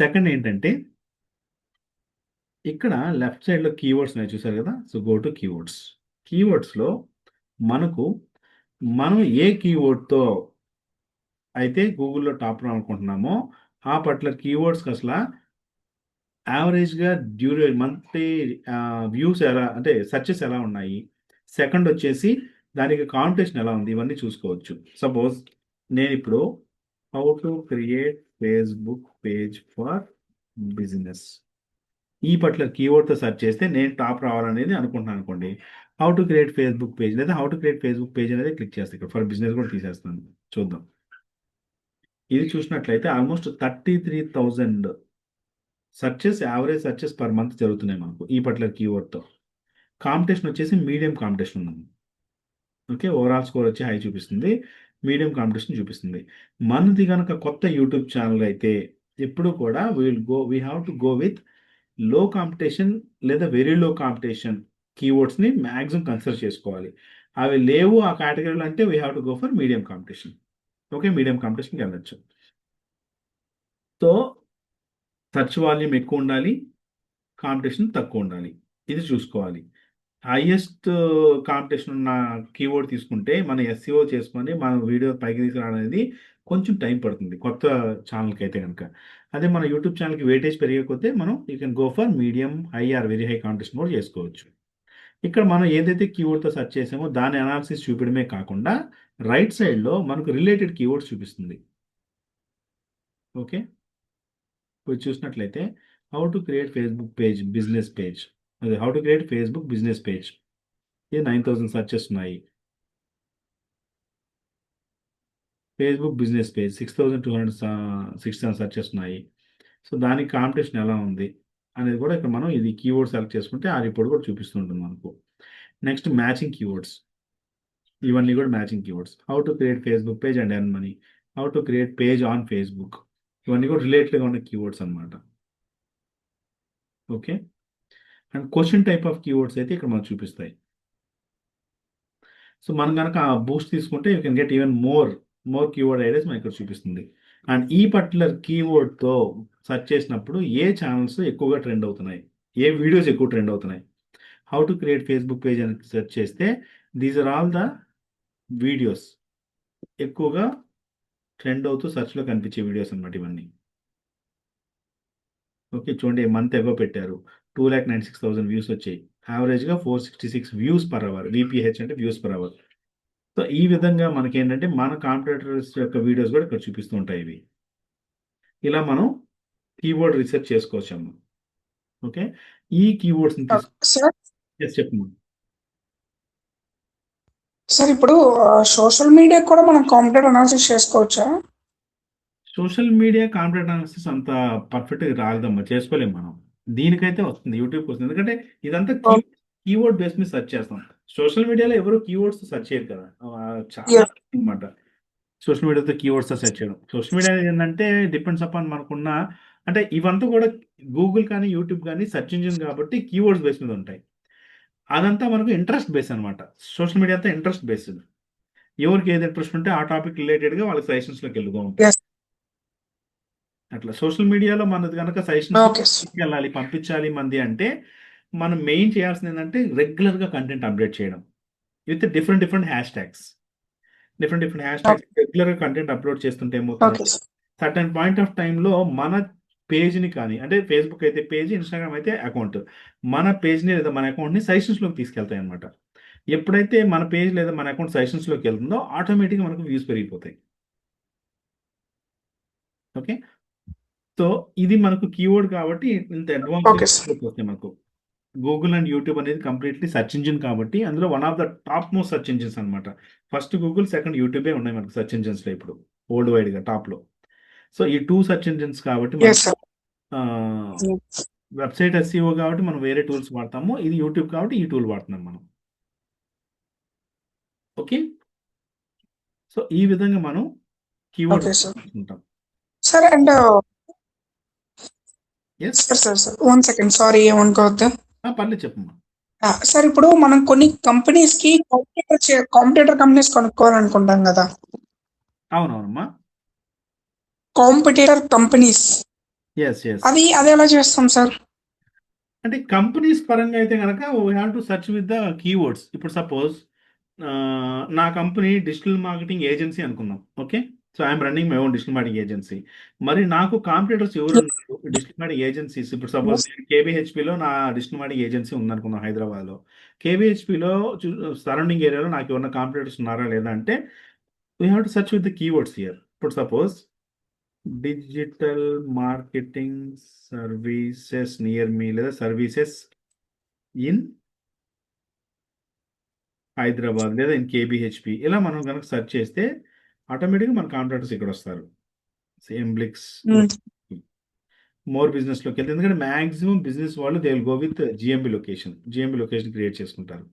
A: సెకండ్ ఏంటంటే ఇక్కడ లెఫ్ట్ సైడ్లో కీవర్డ్స్ ఉన్నాయి చూసారు కదా. So go to keywords. కీవర్డ్స్లో మనకు మనం ఏ కీవర్డ్తో అయితే గూగుల్‌లో టాప్ రావాలనుకుంటున్నామో ఆ పర్టిక్యులర్ కీవర్డ్స్‌కి అసల యావరేజ్‌గా మంత్లీ వ్యూస్ ఎలా అంటే సెర్చెస్ ఎలా ఉన్నాయి. సెకండ్ వచ్చేసి దానికి కాంపిటీషన్ ఎలా ఉంది, ఇవన్నీ చూసుకోవచ్చు. సపోజ్ నేను ఇప్పుడు how to create Facebook page for business ఈ పర్టికులర్ కీవర్డ్తో సెర్చ్ చేస్తే నేను టాప్ రావాలనేది అనుకుంటున్నాను అనుకోండి. How to create Facebook page లేదా how to create Facebook page అనేది క్లిక్ చేస్తాను. ఇక్కడ ఫర్ బిజినెస్ కూడా తీసేస్తాను. చూద్దాం. ఇది చూసినట్లయితే almost 33,000 searches, average searches per month జరుగుతున్నాయి మనకు ఈ పర్టికులర్ కీవర్డ్తో. కాంపిటీషన్ వచ్చేసి మీడియం కాంపిటీషన్ ఉంది. ఓకే, ఓవరాల్ స్కోర్ వచ్చి హై చూపిస్తుంది, మీడియం కాంపిటీషన్ చూపిస్తుంది. మనది కనుక కొత్త యూట్యూబ్ ఛానల్ అయితే ఎప్పుడు కూడా we have to go with low competition లేదా వెరీ లో కాంపిటీషన్ కీవర్డ్స్ని మ్యాక్సిమం కన్సిడర్ చేసుకోవాలి. అవి లేవు ఆ కేటగిరీలో అంటే we have to go for medium competition. Okay, medium కాంపిటీషన్కి వెళ్ళచ్చు. సో సెర్చ్ వాల్యూమ్ ఎక్కువ ఉండాలి, కాంపిటీషన్ తక్కువ ఉండాలి, ఇది చూసుకోవాలి. హైయెస్ట్ కాంపిటీషన్ ఉన్న కీవర్డ్ తీసుకుంటే మన ఎస్సీఓ చేసుకొని మన వీడియో పైకి తీసుకురావడం అనేది కొంచెం టైం పడుతుంది కొత్త ఛానల్కి అయితే కనుక. అదే మన యూట్యూబ్ ఛానల్కి వెయిటేజ్ పెరిగకపోతే మనం you can go for medium high or very high competition కూడా చేసుకోవచ్చు. ఇక్కడ మనం ఏదైతే కీవర్డ్తో సెర్చ్ చేసామో దాని అనాలిసిస్ చూపించడమే కాకుండా రైట్ సైడ్లో మనకు రిలేటెడ్ కీవర్డ్స్ చూపిస్తుంది. ఓకే, ఇప్పుడు చూసినట్లయితే how to create Facebook page business page, అదే how to create Facebook business page, ఇది 9,000 సర్చెస్ ఉన్నాయి. ఫేస్బుక్ బిజినెస్ పేజ్ 6,267 సర్చెస్ ఉన్నాయి. సో దానికి కాంపిటీషన్ ఎలా ఉంది అనేది కూడా ఇక్కడ మనం ఇది కీవర్డ్ సెలెక్ట్ చేసుకుంటే ఆ రిపోర్ట్ కూడా చూపిస్తుంటుంది మనకు. నెక్స్ట్ మ్యాచింగ్ కీవర్డ్స్, ఇవన్నీ కూడా matching keywords. How to create Facebook page and earn money, how to create page on Facebook, ఇవన్నీ కూడా రిలేటెడ్గా ఉన్న కీవర్డ్స్ అనమాట. Okay, and question type of keywords అయితే ఇక్కడ మనకు చూపిస్తాయి. సో మనం కనుక బూస్ట్ తీసుకుంటే you can get even more keyword ideas మనకి ఇక్కడ చూపిస్తుంది. అండ్ ఈ పర్టికులర్ కీవర్డ్తో సెర్చ్ చేసినప్పుడు ఏ ఛానల్స్ ఎక్కువగా ట్రెండ్ అవుతున్నాయి, ఏ వీడియోస్ ఎక్కువ ట్రెండ్ అవుతున్నాయి. How to create Facebook page అని సెర్చ్ చేస్తే these are all the videos ఎక్కువగా ట్రెండ్ అవుతూ సెర్చ్లో కనిపించే వీడియోస్ అనమాట ఇవన్నీ. ఓకే, చూడండి మంత్ ఎగో పెట్టారు, 2,96,000 వ్యూస్ వచ్చాయి. యావరేజ్గా 466 వ్యూస్ పర్ అవర్, విపిహెచ్ అంటే వ్యూస్ పర్ అవర్. సో ఈ విధంగా మనకి ఏంటంటే మన కాంపిటేటర్స్ యొక్క వీడియోస్ కూడా ఇక్కడ చూపిస్తూ ఉంటాయి ఇవి. ఇలా మనం కీవర్డ్ రీసెర్చ్ చేసుకోవచ్చు అమ్మ. ఓకే, ఈ కీవర్డ్స్ని
B: సార్
A: చెప్పమ్మా.
B: సార్ ఇప్పుడు సోషల్ మీడియా కూడా మనం కాంపిటేటివ్ అనాలిసిస్ చేసుకోవచ్చా?
A: సోషల్ మీడియా కాంటెంట్ అనాలిసిస్ అంత పర్ఫెక్ట్గా రాలేదమ్మా, చేసుకోలేము మనం. దీనికైతే వస్తుంది, యూట్యూబ్కి వస్తుంది, ఎందుకంటే ఇదంతా కీవర్డ్ బేస్ మీద సెర్చ్ చేస్తాం. సోషల్ మీడియాలో ఎవరు కీవర్డ్స్ సెర్చ్ చేయరు కదా, చాలా అనమాట సోషల్ మీడియాతో కీవర్డ్స్ సెర్చ్ చేయడం. సోషల్ మీడియా ఏంటంటే డిపెండ్స్ అపాన్ మనకున్న, అంటే ఇవంతా కూడా గూగుల్ కానీ యూట్యూబ్ కానీ సెర్చ్ ఇంజిన్ కాబట్టి కీవర్డ్స్ బేస్ మీద ఉంటాయి. అదంతా మనకు ఇంట్రెస్ట్ బేస్ అనమాట. సోషల్ మీడియా అంతా ఇంట్రెస్ట్ బేస్డ్, ఎవరికి ఏది ఇంట్రెస్ట్ ఉంటే ఆ టాపిక్ రిలేటెడ్గా వాళ్ళకి సజెషన్స్లోకి వెళ్తూ ఉంటాయి. అట్లా సోషల్ మీడియాలో మనది కనుక సజెషన్స్ వెళ్ళాలి, పంపించాలి మంది అంటే మనం మెయిన్ చేయాల్సింది ఏంటంటే రెగ్యులర్గా కంటెంట్ అప్డేట్ చేయడం with different hash tags. Different hash tags రెగ్యులర్గా కంటెంట్ అప్లోడ్ చేస్తుంటే ఏమవుతుంది, సర్టన్ పాయింట్ ఆఫ్ టైంలో మన పేజ్ని కానీ, అంటే ఫేస్బుక్ అయితే పేజ్, ఇన్స్టాగ్రామ్ అయితే అకౌంట్, మన పేజ్ని లేదా మన అకౌంట్ని సజెషన్స్లోకి తీసుకెళ్తాయి అనమాట. ఎప్పుడైతే మన పేజ్ లేదా మన అకౌంట్ సజెషన్స్లోకి వెళ్తుందో ఆటోమేటిక్గా మనకు వ్యూస్ పెరిగిపోతాయి. ఓకే, సో ఇది మనకు కీవర్డ్ కాబట్టి ఇంత అడ్వాన్స్ వస్తాయి మనకు. గూగుల్ అండ్ యూట్యూబ్ అనేది కంప్లీట్లీ సెర్చ్ ఇంజిన్ కాబట్టి అందులో one of the top most search engines అనమాట. ఫస్ట్ గూగుల్, సెకండ్ యూట్యూబే ఉన్నాయి మనకు సెర్చ్ ఇంజిన్స్లో ఇప్పుడు వరల్డ్ వైడ్గా టాప్లో. సో ఈ 2 సెర్చ్ ఇంజిన్స్ కాబట్టి వెబ్సైట్ ఎస్ఈఓ కాబట్టి మనం వేరే టూల్స్ వాడతాము, ఇది యూట్యూబ్ కాబట్టి ఈ టూల్ వాడుతున్నాం మనం. ఓకే, సో ఈ విధంగా మనం కీవర్డ్ తీసుకుంటాం.
B: Sir and sir 1 second, sorry ఏమనుకోవద్దు.
A: పర్లేదు చెప్పమ్మా.
B: సార్ ఇప్పుడు మనం కొన్ని కంపెనీస్ కి కాంపిటేటర్ కంపెనీస్ కొనుక్కోవాలనుకుంటాం కదా.
A: అవునవునమ్మా,
B: కాంపిటేటర్ కంపెనీస్ అది ఎలా చేస్తాం సార్?
A: అంటే కంపెనీస్ పరంగా అయితే కనుక we have to search with the keywords. ఇప్పుడు సపోజ్ నా కంపెనీ డిజిటల్ మార్కెటింగ్ ఏజెన్సీ అనుకుందాం. Okay, so I'm running my own digital marketing agency. మరి నాకు కాంపిటేటర్స్ ఎవరు ఉన్నారు డిజిటల్ మార్కెటింగ్ ఏజెన్సీస్? ఇప్పుడు సపోజ్ కేబిహెచ్పిలో నా డిజిటల్ మార్కెటింగ్ ఏజెన్సీ ఉందనుకుందాం హైదరాబాద్లో. కేబిహెచ్పిలో సరౌండింగ్ ఏరియాలో నాకు ఎవరైనా కాంపిటేటర్స్ ఉన్నారా లేదా అంటే we have to search with the keywords here. But suppose digital marketing services near me లేదా services in హైదరాబాద్ లేదా ఇన్ కేబిహెచ్పి ఇలా మనం కనుక సెర్చ్ చేస్తే ఆటోమేటిక్గా మన కాంట్రాక్టర్స్ ఇక్కడ వస్తారు. ఎంబ్లిక్స్ మోర్ బిజినెస్లోకి వెళ్తే ఎందుకంటే మ్యాక్సిమం బిజినెస్ వాళ్ళు they will go with GMB location create చేసుకుంటారు.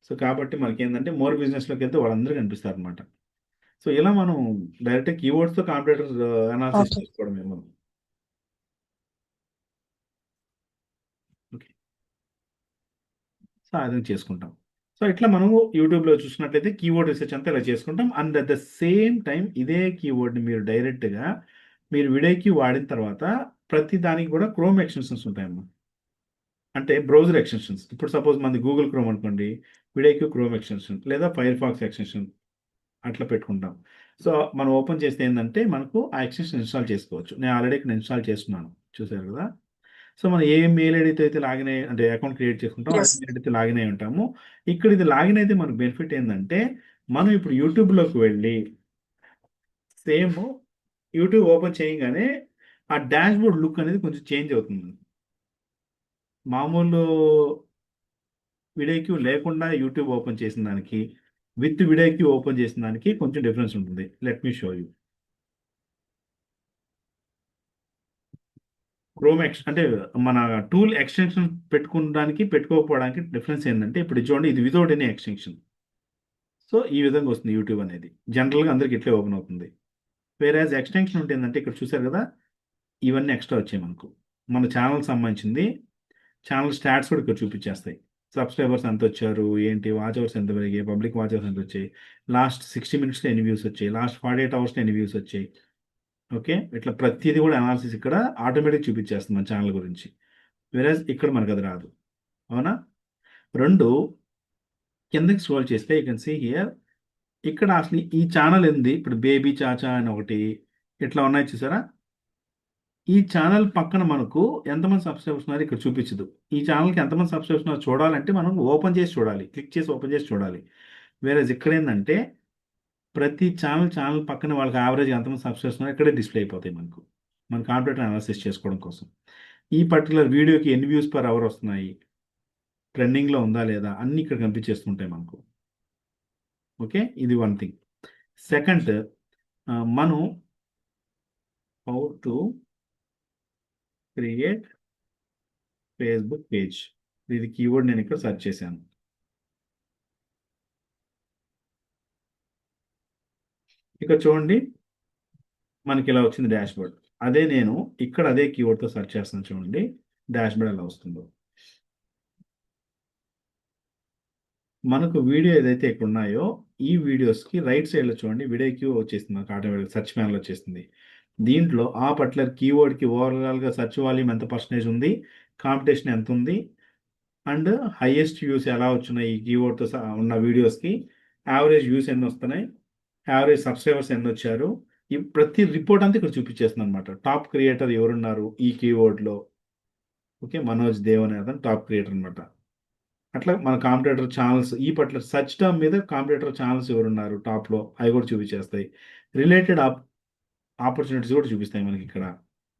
A: సో కాబట్టి మనకి ఏంటంటే మోర్ బిజినెస్లోకి వెళ్తే వాళ్ళందరూ కనిపిస్తారు అనమాట. సో ఇలా మనం డైరెక్ట్ కీవర్డ్స్తో కాంపిటేటర్ అనాలిసిస్
B: Okay.
A: చేసుకోవడమే మనం. ఓకే, సో అది చేసుకుంటాం. సో ఇట్లా మనము యూట్యూబ్లో చూసినట్లయితే కీవర్డ్ రీసెర్చ్ అంతా ఇలా చేసుకుంటాం. And at the same time ఇదే కీవర్డ్ని మీరు డైరెక్ట్గా మీరు వీడియోకి వాడిన తర్వాత ప్రతి దానికి కూడా క్రోమ్ ఎక్స్టెన్షన్స్ ఉంటాయమ్మా. అంటే బ్రౌజర్ ఎక్స్టెన్షన్స్. ఇప్పుడు సపోజ్ మనది గూగుల్ క్రోమ్ అనుకోండి, వీడియోకి క్రోమ్ ఎక్స్టెన్షన్ లేదా ఫైర్ ఫాక్స్ ఎక్స్టెన్షన్ అట్లా పెట్టుకుంటాం. సో మనం ఓపెన్ చేస్తే ఏంటంటే మనకు ఆ ఎక్స్టెన్షన్ ఇన్స్టాల్ చేసుకోవచ్చు. నేను ఆల్రెడీ ఇక్కడ ఇన్స్టాల్ చేస్తున్నాను, చూసారు కదా. సో మనం ఏ మెయిల్ ఐడితో అయితే లాగిన్ అయ్యి అంటే అకౌంట్ క్రియేట్ చేసుకుంటాం అదే
B: Yes.
A: మెయిల్ ఐడితో లాగిన్ అయి ఉంటాము. ఇక్కడ ఇది లాగిన్ అయితే మనకు బెనిఫిట్ ఏంటంటే మనం ఇప్పుడు యూట్యూబ్లోకి వెళ్ళి సేమ్ యూట్యూబ్ ఓపెన్ చేయగానే ఆ డాష్ బోర్డ్ లుక్ అనేది కొంచెం చేంజ్ అవుతుంది. మామూలు వీడియోకి లేకుండా యూట్యూబ్ ఓపెన్ చేసిన దానికి విత్ వీడియోకి ఓపెన్ చేసిన దానికి కొంచెం డిఫరెన్స్ ఉంటుంది. Let me show you. Chrome అంటే మన టూల్ ఎక్స్టెన్షన్ పెట్టుకోవడానికి పెట్టుకోకపోవడానికి డిఫరెన్స్ ఏంటంటే ఇప్పుడు చూడండి, ఇది వితౌట్ ఎనీ ఎక్స్టెన్షన్. సో ఈ విధంగా వస్తుంది యూట్యూబ్ అనేది. జనరల్గా అందరికి ఇట్లే ఓపెన్ అవుతుంది. వేరేజ్ ఎక్స్టెన్షన్ ఉంటుందంటే ఇక్కడ చూసారు కదా, ఇవన్నీ ఎక్స్ట్రా వచ్చాయి మనకు. మన ఛానల్ సంబంధించింది ఛానల్ స్టాట్స్ కూడా ఇక్కడ చూపించేస్తాయి. సబ్స్క్రైబర్స్ ఎంత వచ్చారు, ఏంటి, వాచ్ అవర్స్ ఎంత పెరిగాయి, పబ్లిక్ వాచ్ అవర్స్ ఎంత వచ్చాయి, లాస్ట్ 60 minutesలో ఎన్ని వ్యూస్ వచ్చాయి, లాస్ట్ 48 hours ఎన్ని వ్యూస్ వచ్చాయి. ఓకే, ఇట్లా ప్రతిదీ కూడా అనాలిసిస్ ఇక్కడ ఆటోమేటిక్ చూపించేస్తుంది మన ఛానల్ గురించి. వేరేజ్ ఇక్కడ మనకు అది రాదు, అవునా. రెండు కిందకి స్క్రోల్ చేస్తే యూ కెన్ సీ హియర్, ఇక్కడ అసలు ఈ ఛానల్ ఏంది, ఇప్పుడు బేబీ చాచా అని ఒకటి ఇట్లా ఉన్నాయి చూసారా. ఈ ఛానల్ పక్కన మనకు ఎంతమంది సబ్స్క్రైబర్స్ ఉన్నారు ఇక్కడ చూపించదు. ఈ ఛానల్కి ఎంతమంది సబ్స్క్రైబర్స్ ఉన్నారు చూడాలంటే మనం ఓపెన్ చేసి చూడాలి, క్లిక్ చేసి ఓపెన్ చేసి చూడాలి. వేరే ఇక్కడ ఏంటంటే ప్రతి ఛానల్ పక్కన వాళ్ళకి యావరేజ్ ఎంతమంది సబ్స్క్రైబర్స్ ఉన్నారు ఇక్కడే డిస్ప్లే అయిపోతాయి మనకు, మన కాంపిటేటర్ అనాలిసిస్ చేసుకోవడం కోసం. ఈ పర్టికులర్ వీడియోకి ఎన్ని వ్యూస్ పర్ అవర్ వస్తున్నాయి, ట్రెండింగ్లో ఉందా లేదా అన్నీ ఇక్కడ కనిపించేస్తుంటాయి మనకు. ఓకే, ఇది వన్ థింగ్. సెకండ్, మనం how to create Facebook page. ఇది కీవర్డ్ నేను ఇక్కడ సెర్చ్ చేశాను. ఇక్కడ చూడండి మనకి ఇలా వచ్చింది డాష్ బోర్డ్. అదే నేను ఇక్కడ అదే కీవర్డ్తో సెర్చ్ చేస్తాను, చూడండి డాష్ బోర్డ్ ఎలా వస్తుందో. మనకు వీడియో ఏదైతే ఇక్కడ ఉన్నాయో ఈ వీడియోస్కి రైట్ సైడ్లో చూడండి వీడియో క్యూ వచ్చేస్తుంది, మనకు ఆటోమేటిక్ సెర్చ్ ప్యానల్ వచ్చేస్తుంది. దీంట్లో ఆ పర్టికులర్ కీవర్డ్కి ఓవరాల్గా సెర్చ్ వాల్యూమ్ ఎంత పర్సెంటేజ్ ఉంది, కాంపిటీషన్ ఎంత ఉంది, అండ్ హైయెస్ట్ వ్యూస్ ఎలా వచ్చినాయి ఈ కీవర్డ్తో ఉన్న వీడియోస్కి, యావరేజ్ వ్యూస్ ఎన్ని వస్తున్నాయి, యావరేజ్ సబ్స్క్రైబర్స్ ఎన్ని వచ్చారు, ఈ ప్రతి రిపోర్ట్ అంతా ఇక్కడ చూపించేస్తుంది అనమాట. టాప్ క్రియేటర్ ఎవరున్నారు ఈ కీవర్డ్లో. ఓకే, మనోజ్ దేవ్ అనే అతను టాప్ క్రియేటర్ అనమాట. అట్లా మన కాంపిటేటర్ ఛానల్స్ ఈ పర్టికులర్ సర్చ్ టర్మ్ మీద కాంపిటేటర్ ఛానల్స్ ఎవరున్నారు టాప్లో అవి కూడా చూపించేస్తాయి. రిలేటెడ్ ఆపర్చునిటీస్ కూడా చూపిస్తాయి మనకి ఇక్కడ.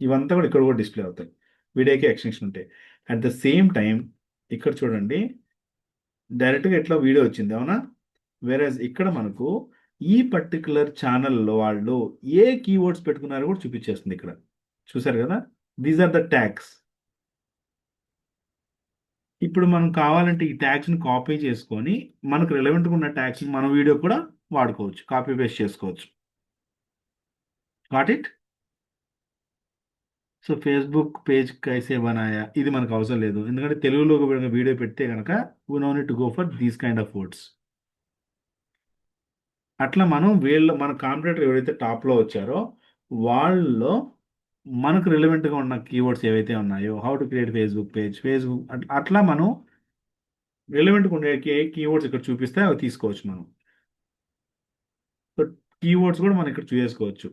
A: ఇవంతా కూడా ఇక్కడ కూడా డిస్ప్లే అవుతాయి, వీడియోకి ఎక్స్టెన్షన్ ఉంటాయి. అట్ ద సేమ్ టైం ఇక్కడ చూడండి డైరెక్ట్గా ఇట్లా వీడియో వచ్చింది, అవునా. వేరేజ్ ఇక్కడ మనకు ఈ పర్టికులర్ ఛానల్లో వాళ్ళు ఏ కీవర్డ్స్ పెట్టుకున్నారో కూడా చూపించేస్తుంది ఇక్కడ, చూసారు కదా. These are the tags. ఇప్పుడు మనం కావాలంటే ఈ ట్యాగ్స్ని కాపీ చేసుకొని మనకు రిలవెంట్గా ఉన్న ట్యాగ్స్ని మన వీడియో కూడా వాడుకోవచ్చు, కాపీ పేస్ట్ చేసుకోవచ్చు. Got it. So Facebook page కైసే బనాయా ఇది మనకు అవసరం లేదు, ఎందుకంటే తెలుగులో వీడియో పెడితే కనుక we no need to go for these kind of words. అట్లా మనం మన కాంపిటేటర్ ఎవరైతే టాప్లో వచ్చారో వాళ్ళలో మనకు రిలవెంట్గా ఉన్న కీవర్డ్స్ ఏవైతే ఉన్నాయో, how to create Facebook page, అట్లా మనం రిలవెంట్గా ఉండే కీవర్డ్స్ ఇక్కడ చూపిస్తే అవి తీసుకోవచ్చు మనం. సో కీవర్డ్స్ కూడా మనం ఇక్కడ చూసుకోవచ్చు.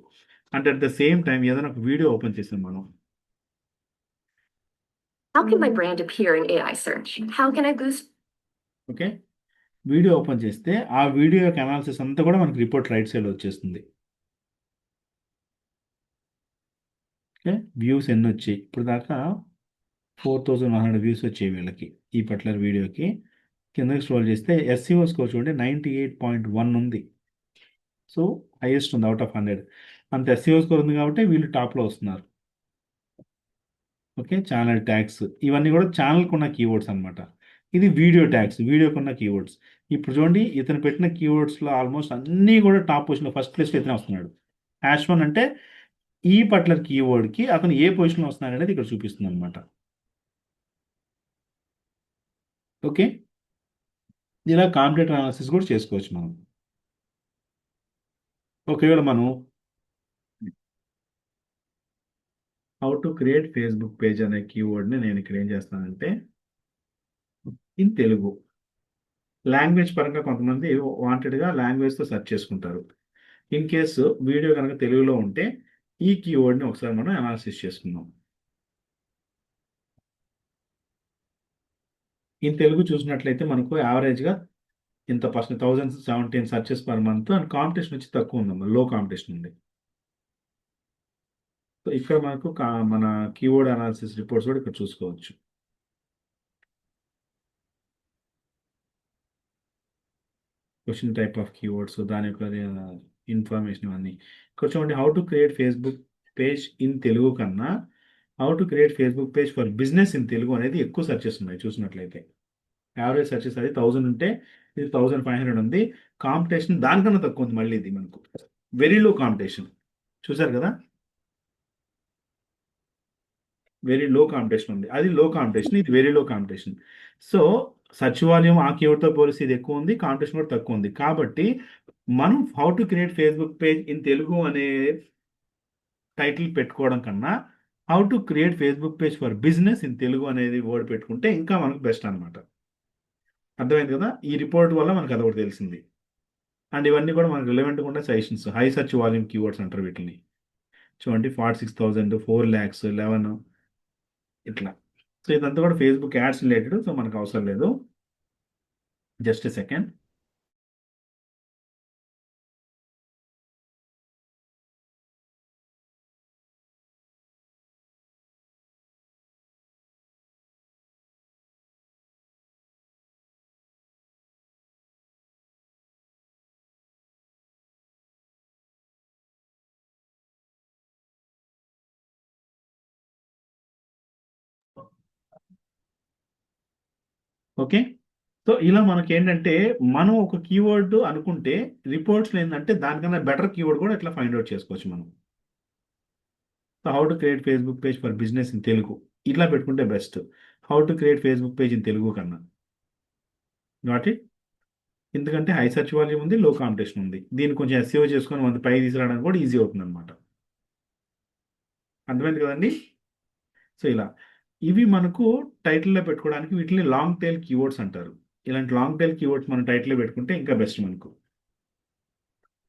A: అంటే అట్ ద సేమ్ టైం ఏదైనా ఒక వీడియో ఓపెన్ చేసాం మనం.
C: How can my brand appear in AI search? How can I boost?
A: Okay, video open చేస్తే ఆ వీడియో యొక్క అనాలిసిస్ అంతా కూడా మనకి రిపోర్ట్ రైట్ సైడ్ వచ్చేస్తుంది. ఓకే, వ్యూస్ ఎన్ని వచ్చాయి ఇప్పుడు దాకా? 4100 వ్యూస్ వచ్చాయి వీళ్ళకి ఈ పర్టికులర్ వీడియోకి. కిందకి స్క్రోల్ చేస్తే ఎస్సీఓ స్కోర్ చూడండి 98.1 ఉంది. సో హైయెస్ట్ ఉంది అవుట్ ఆఫ్ 100. అంత ఎస్సీఓ స్కోర్ ఉంది కాబట్టి వీళ్ళు టాప్లో వస్తున్నారు. ఓకే, ఛానల్ ట్యాగ్స్ ఇవన్నీ కూడా ఛానల్కి ఉన్న కీవర్డ్స్ అనమాట. ఇది వీడియో ట్యాగ్స్, వీడియోకి ఉన్న కీవర్డ్స్. ఇప్పుడు చూడండి ఇతను పెట్టిన కీవర్డ్స్లో ఆల్మోస్ట్ అన్నీ కూడా టాప్ పొజిషన్లో ఫస్ట్ ప్లేస్లో ఇతనే వస్తున్నాడు. #1 అంటే ఈ పర్టికులర్ కీవర్డ్కి అతను ఏ పొజిషన్లో వస్తున్నాడు అనేది ఇక్కడ చూపిస్తుంది అనమాట. ఓకే, ఇలా కాంపిటేటివ్ అనాలిసిస్ కూడా చేసుకోవచ్చు మనం. ఒకవేళ మనం how to create Facebook page అనే కీవర్డ్ని నేను ఇక్కడ ఏం చేస్తానంటే ఇన్ తెలుగు లాంగ్వేజ్ పరంగా కొంతమంది వాంటెడ్గా లాంగ్వేజ్తో సెర్చ్ చేసుకుంటారు. ఇన్ కేసు వీడియో కనుక తెలుగులో ఉంటే ఈ కీవర్డ్ని ఒకసారి మనం అనాలిసిస్ చేసుకుందాం. ఇన్ తెలుగు చూసినట్లయితే మనకు యావరేజ్గా ఇంత 1017 searches per month and competition వచ్చి తక్కువ ఉందమ్మా, లో కాంపిటీషన్ ఉంది. సో ఇక్కడ మనకు మన కీవర్డ్ అనాలిసిస్ రిపోర్ట్స్ కూడా ఇక్కడ చూసుకోవచ్చు. క్వశ్చన్ టైప్ ఆఫ్ కీవర్డ్స్, దాని యొక్క ఇన్ఫర్మేషన్ ఇవన్నీ ఇక్కడ చూడండి. How to create Facebook page in Telugu కన్నా how to create Facebook page for business in Telugu అనేది ఎక్కువ సర్చెస్ ఉన్నాయి చూసినట్లయితే. యావరేజ్ సర్చెస్ అది 1000 ఉంటే ఇది 1500 ఉంది. కాంపిటీషన్ దానికన్నా తక్కువ ఉంది. మళ్ళీ ఇది మనకు వెరీ లో కాంపిటీషన్. చూసారు కదా, వెరీ లో కాంపిటీషన్ ఉంది. అది లో కాంపిటీషన్, ఇది very low competition. So search volume ఆ కీవర్డ్తో పోలిస్తే ఇది ఎక్కువ ఉంది, కాంపిటీషన్ కూడా తక్కువ ఉంది. కాబట్టి మనం how to create Facebook page in Telugu అనే టైటిల్ పెట్టుకోవడం కన్నా how to create Facebook page for business in Telugu అనేది వర్డ్ పెట్టుకుంటే ఇంకా మనకు బెస్ట్ అనమాట. అర్థమైంది కదా, ఈ రిపోర్ట్ వల్ల మనకు అదొకటి తెలిసింది. అండ్ ఇవన్నీ కూడా మనకు రిలవెంట్గా ఉండే suggestions. High search volume keywords అంటారు వీటిని. చూడండి 46,000, 4 lakhs, 11 ఇట్లా. సో ఇదంతా కూడా ఫేస్బుక్ యాడ్స్ రిలేటెడ్. సో మనకు అవసరం లేదు. Just second. ఓకే, సో ఇలా మనకి ఏంటంటే మనం ఒక కీవర్డ్ అనుకుంటే రిపోర్ట్స్లో ఏంటంటే దానికన్నా బెటర్ కీవర్డ్ కూడా ఇట్లా ఫైండ్ అవుట్ చేసుకోవచ్చు మనం. So how to create Facebook page for business in Telugu ఇట్లా పెట్టుకుంటే best. How to create Facebook page in Telugu కన్నా. నాట్ ఇట్, ఎందుకంటే హై సర్చ్ వాల్యూమ్ ఉంది, లో కాంపిటీషన్ ఉంది. దీన్ని కొంచెం ఎస్ఈఓ చేసుకొని మన పై తీసుకురావడానికి కూడా ఈజీ అవుతుంది అనమాట. అర్థమైంది కదండి. సో ఇలా ఇవి మనకు టైటిల్లో పెట్టుకోవడానికి వీటిని లాంగ్ టైల్ కీవర్డ్స్ అంటారు. ఇలాంటి లాంగ్ టైల్ కీవర్డ్స్ మనం టైటిల్లో పెట్టుకుంటే ఇంకా బెస్ట్ మనకు.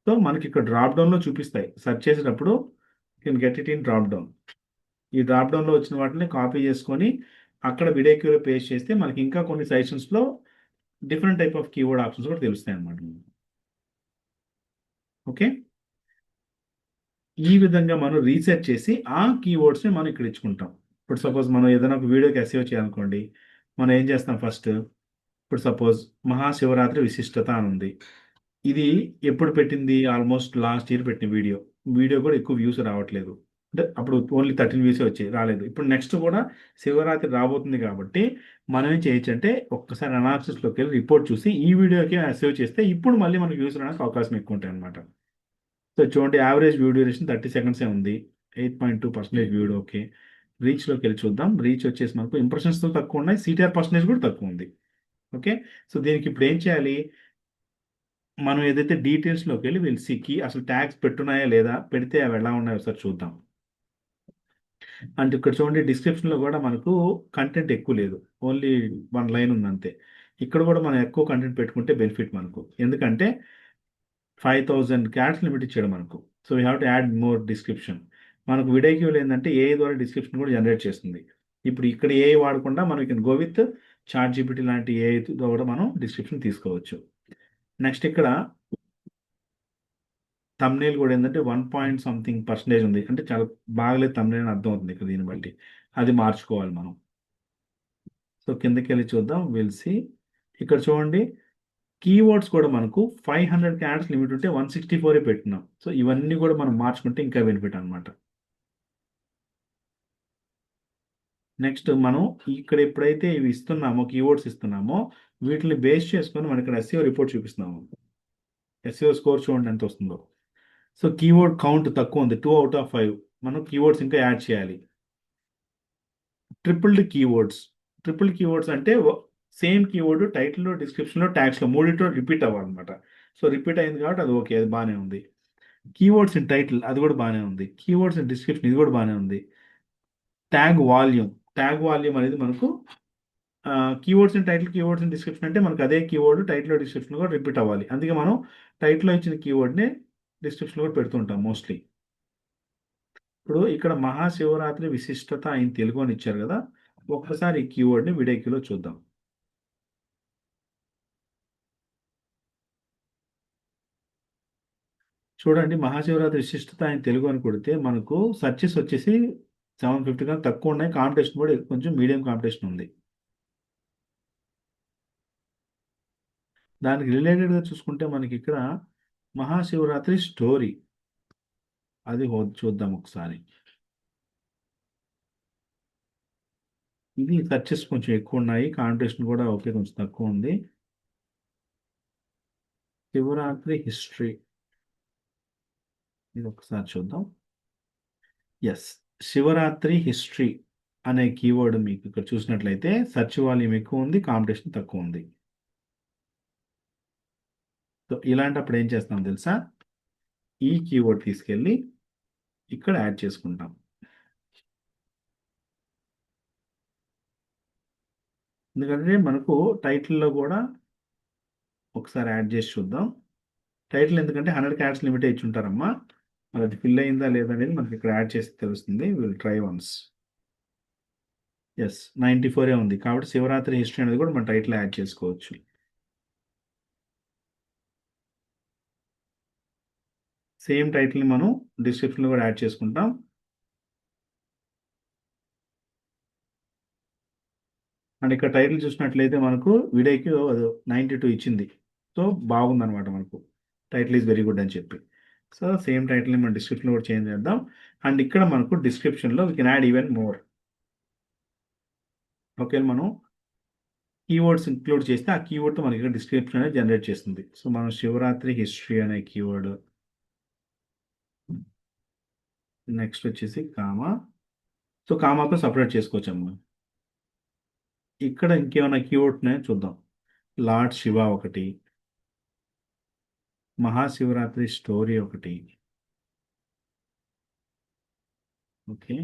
A: సో మనకి ఇక్కడ డ్రాప్ డౌన్లో చూపిస్తాయి. సెర్చ్ చేసేటప్పుడు can get it in drop down. ఈ డ్రాప్ డౌన్లో వచ్చిన వాటిని కాపీ చేసుకొని అక్కడ విడేక్యూలో పేస్ట్ చేస్తే మనకి ఇంకా కొన్ని సజెషన్స్లో different type of keyword options కూడా తెలుస్తాయి అన్నమాట. ఓకే, ఈ విధంగా మనం రీసెర్చ్ చేసి ఆ కీవర్డ్స్ని మనం ఇక్కడ ఇచ్చుకుంటాం. ఇప్పుడు సపోజ్ మనం ఏదైనా ఒక వీడియోకి ఎస్ఈఓ చేయాలనుకోండి, మనం ఏం చేస్తాం ఫస్ట్. ఇప్పుడు సపోజ్ మహాశివరాత్రి విశిష్టత అని ఉంది. ఇది ఎప్పుడు పెట్టింది? ఆల్మోస్ట్ లాస్ట్ ఇయర్ పెట్టిన వీడియో. వీడియో కూడా ఎక్కువ వ్యూస్ రావట్లేదు. అంటే అప్పుడు ఓన్లీ 13 వ్యూసే వచ్చాయి, రాలేదు. ఇప్పుడు నెక్స్ట్ కూడా శివరాత్రి రాబోతుంది కాబట్టి మనం ఏం చేయొచ్చు అంటే ఒక్కసారి అనాలిసిస్లోకి వెళ్ళి రిపోర్ట్ చూసి ఈ వీడియోకి సేవ్ చేస్తే ఇప్పుడు మళ్ళీ మనకు వ్యూస్ రావడానికి అవకాశం ఎక్కువ ఉంటాయి అనమాట. సో చూడండి యావరేజ్ వ్యూ డ్యూరేషన్ 30 సెకండ్సే ఉంది. 8.2% వ్యూడ్. ఓకే, రీచ్లోకి వెళ్ళి చూద్దాం. రీచ్ వచ్చేసి మనకు ఇంప్రెషన్స్తో తక్కువ ఉన్నాయి, సిటిఆర్ పర్సెంటేజ్ కూడా తక్కువ ఉంది. ఓకే, సో దీనికి ఇప్పుడు ఏం చేయాలి? మనం ఏదైతే డీటెయిల్స్లోకి వెళ్ళి వీళ్ళు సిక్కి అసలు ట్యాగ్స్ పెట్టున్నాయా లేదా, పెడితే అవి ఎలా ఉన్నాయో ఒకసారి చూద్దాం. అంటే ఇక్కడ చూడండి డిస్క్రిప్షన్లో కూడా మనకు కంటెంట్ ఎక్కువ లేదు, ఓన్లీ 1 లైన్ ఉంది అంతే. ఇక్కడ కూడా మనం ఎక్కువ కంటెంట్ పెట్టుకుంటే బెనిఫిట్ మనకు, ఎందుకంటే 5000 క్యారెక్టర్స్ లిమిట్ ఇచ్చాడు మనకు. So we have to add more description. మనకు విడేక్యూలో ఏంటంటే ఏఐ ద్వారా డిస్క్రిప్షన్ కూడా జనరేట్ చేస్తుంది. ఇప్పుడు ఇక్కడ ఏఐ వాడకుండా మనం ఇక్కడ గో విత్ చాట్ జీపీటీ లాంటి ఏఐతో కూడా మనం డిస్క్రిప్షన్ తీసుకోవచ్చు. నెక్స్ట్ ఇక్కడ thumbnail కూడా ఏంటంటే 1 పాయింట్ సంథింగ్% ఉంది, అంటే చాలా బాగలేదు thumbnail అని అర్థం అవుతుంది ఇక్కడ దీన్ని బట్టి. అది మార్చుకోవాలి మనం. సో కిందకి వెళ్ళి చూద్దాం, విల్ సి. ఇక్కడ చూడండి, కీవర్డ్స్ కూడా మనకు 500 క్యారెక్టర్స్ లిమిట్ ఉంటే 164 పెట్టినాం. సో ఇవన్నీ కూడా మనం మార్చుకుంటే ఇంకా బెనిఫిట్ అనమాట. నెక్స్ట్ మనం ఇక్కడ ఎప్పుడైతే ఇవి ఇస్తున్నామో, కీవర్డ్స్ ఇస్తున్నామో, వీటిని బేస్ చేసుకొని మనం ఇక్కడ ఎస్ఈఓ రిపోర్ట్ చూపిస్తున్నాము. ఎస్ఈఓ స్కోర్ చూడండి ఎంత వస్తుందో. సో కీవర్డ్ కౌంట్ తక్కువ ఉంది, 2/5. మనం కీవర్డ్స్ ఇంకా యాడ్ చేయాలి. ట్రిపుల్డ్ కీవర్డ్స్ అంటే సేమ్ కీవర్డ్ టైటిల్లో, డిస్క్రిప్షన్లో, ట్యాగ్స్లో మూడింటిలో రిపీట్ అవ్వాలన్నమాట. సో రిపీట్ అయింది కాబట్టి అది ఓకే, అది బాగానే ఉంది. కీవర్డ్స్ ఇన్ టైటిల్ అది కూడా బాగానే ఉంది. కీవర్డ్స్ ఇన్ డిస్క్రిప్షన్ ఇది కూడా బాగానే ఉంది. ట్యాగ్ వాల్యూమ్ అనేది మనకు keywords in title, keywords in description అంటే మనకు అదే కీవర్డ్ టైటిల్లో, డిస్క్రిప్షన్లో కూడా రిపీట్ అవ్వాలి. అందుకే మనం టైటిల్లో ఇచ్చిన కీవర్డ్ని డిస్క్రిప్షన్లో కూడా పెడుతుంటాం మోస్ట్లీ. ఇప్పుడు ఇక్కడ మహాశివరాత్రి విశిష్టత ఆయన తెలుగు అని ఇచ్చారు కదా, ఒక్కసారి ఈ కీవర్డ్ని విడేకిలో చూద్దాం. చూడండి, మహాశివరాత్రి విశిష్టత ఆయన తెలుగు అని కొడితే మనకు సర్చెస్ వచ్చేసి 750 కన్నా తక్కువ ఉన్నాయి. కాంపిటీషన్ కూడా కొంచెం మీడియం కాంపిటీషన్ ఉంది. దానికి రిలేటెడ్గా చూసుకుంటే మనకి ఇక్కడ మహాశివరాత్రి స్టోరీ అది చూద్దాం ఒకసారి. ఇది సర్చెస్ కొంచెం ఎక్కువ ఉన్నాయి, కాంపిటీషన్ కూడా ఓకే కొంచెం తక్కువ ఉంది. శివరాత్రి హిస్టరీ ఇది ఒకసారి చూద్దాం. ఎస్, శివరాత్రి హిస్టరీ అనే కీవర్డ్ మీకు ఇక్కడ చూసినట్లయితే సెర్చ్ వాల్యూమ్ ఎక్కువ ఉంది, కాంపిటీషన్ తక్కువ ఉంది. సో ఇలాంటప్పుడు ఏం చేస్తాం తెలుసా, ఈ కీవర్డ్ తీసుకెళ్ళి ఇక్కడ యాడ్ చేసుకుంటాం. ఎందుకంటే మనకు టైటిల్లో కూడా ఒకసారి యాడ్ చేసి చూద్దాం. టైటిల్ ఎందుకంటే 100 క్యారెక్టర్స్ లిమిట్ ఇచ్చి ఉంటారమ్మా, మరి అది ఫిల్ అయిందా లేదా అనేది మనకి ఇక్కడ యాడ్ చేసి తెలుస్తుంది. Will try once. ఎస్, 94 ఉంది కాబట్టి శివరాత్రి హిస్టరీ అనేది కూడా మన టైటిల్ యాడ్ చేసుకోవచ్చు. సేమ్ టైటిల్ని మనం డిస్క్రిప్షన్లో కూడా యాడ్ చేసుకుంటాం. అండ్ ఇక్కడ టైటిల్ చూసినట్లయితే మనకు వీడియోకి 92 ఇచ్చింది. సో బాగుందన్నమాట, మనకు టైటిల్ ఈజ్ వెరీ గుడ్ అని చెప్పి. సో సేమ్ టైటిల్ని మనం డిస్క్రిప్షన్లో కూడా చేంజ్ చేద్దాం. అండ్ ఇక్కడ మనకు డిస్క్రిప్షన్లో we can add even more. Okay, మనం కీవర్డ్స్ ఇంక్లూడ్ చేస్తే ఆ కీవర్డ్తో మనకి ఇక్కడ డిస్క్రిప్షన్ అనేది జనరేట్ చేస్తుంది. సో మనం శివరాత్రి హిస్టరీ అనే కీవర్డ్, నెక్స్ట్ వచ్చేసి కామా. సో కామాతో సపరేట్ చేసుకోవచ్చమ్మా. ఇక్కడ ఇంకేమైనా కీవర్డ్ ఉన్నాయో చూద్దాం. లార్డ్ శివ ఒకటి, మహాశివరాత్రి స్టోరీ ఒకటి. ఓకే,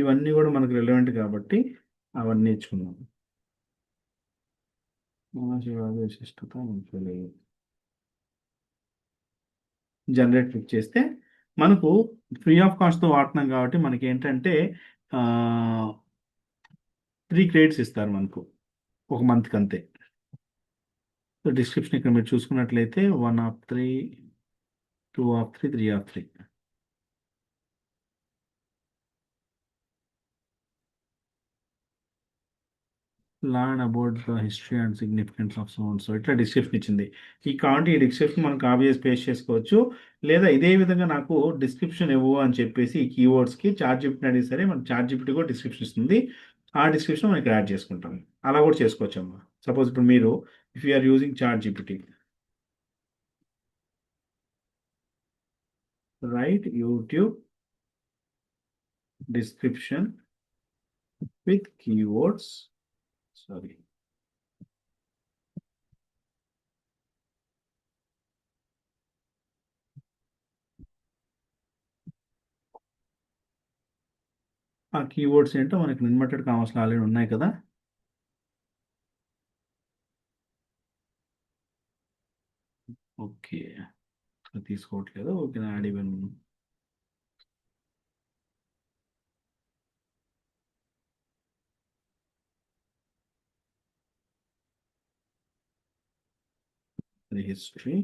A: ఇవన్నీ కూడా మనకు రిలవెంట్ కాబట్టి అవన్నీ ఇచ్చుకుందాం. మహాశివరాత్రి విశిష్టత జనరేట్ క్లిక్ చేస్తే మనకు ఫ్రీ ఆఫ్ కాస్ట్తో వాడుతున్నాం కాబట్టి మనకి ఏంటంటే 3 క్రెడిట్స్ ఇస్తారు మనకు ఒక మంత్కి అంతే. సో డిస్క్రిప్షన్ ఇక్కడ మీరు చూసుకున్నట్లయితే 1/3, 2/3, 3/3. Learn about the history and significance of sound. So ఇట్లా డిస్క్రిప్షన్ ఇచ్చింది. ఈ కాంటి ఈ డిస్క్రిప్షన్ మనం కాపీ చేసి పేస్ట్ చేసుకోవచ్చు, లేదా ఇదే విధంగా నాకు డిస్క్రిప్షన్ ఇవ్వు అని చెప్పేసి ఈ కీవర్డ్స్కి చాట్ జీపీటీ అడిగి సరే మన చాట్ జీపీటీ కూడా డిస్క్రిప్షన్ ఇస్తుంది. ఆ డిస్క్రిప్షన్ మనం ఇక్కడ యాడ్ చేసుకుంటాం. అలా కూడా చేసుకోవచ్చు అమ్మా. సపోజ్ ఇప్పుడు మీరు if you are using chat GPT, write YouTube description with keywords, sorry, ఆ కీవర్డ్స్ ఏంటో మనకి ఇన్వర్టెడ్ కామర్స్లో ఆల్రెడీ ఉన్నాయి కదా. ఓకే, తీసుకోవట్లేదు. Okay, add even the history.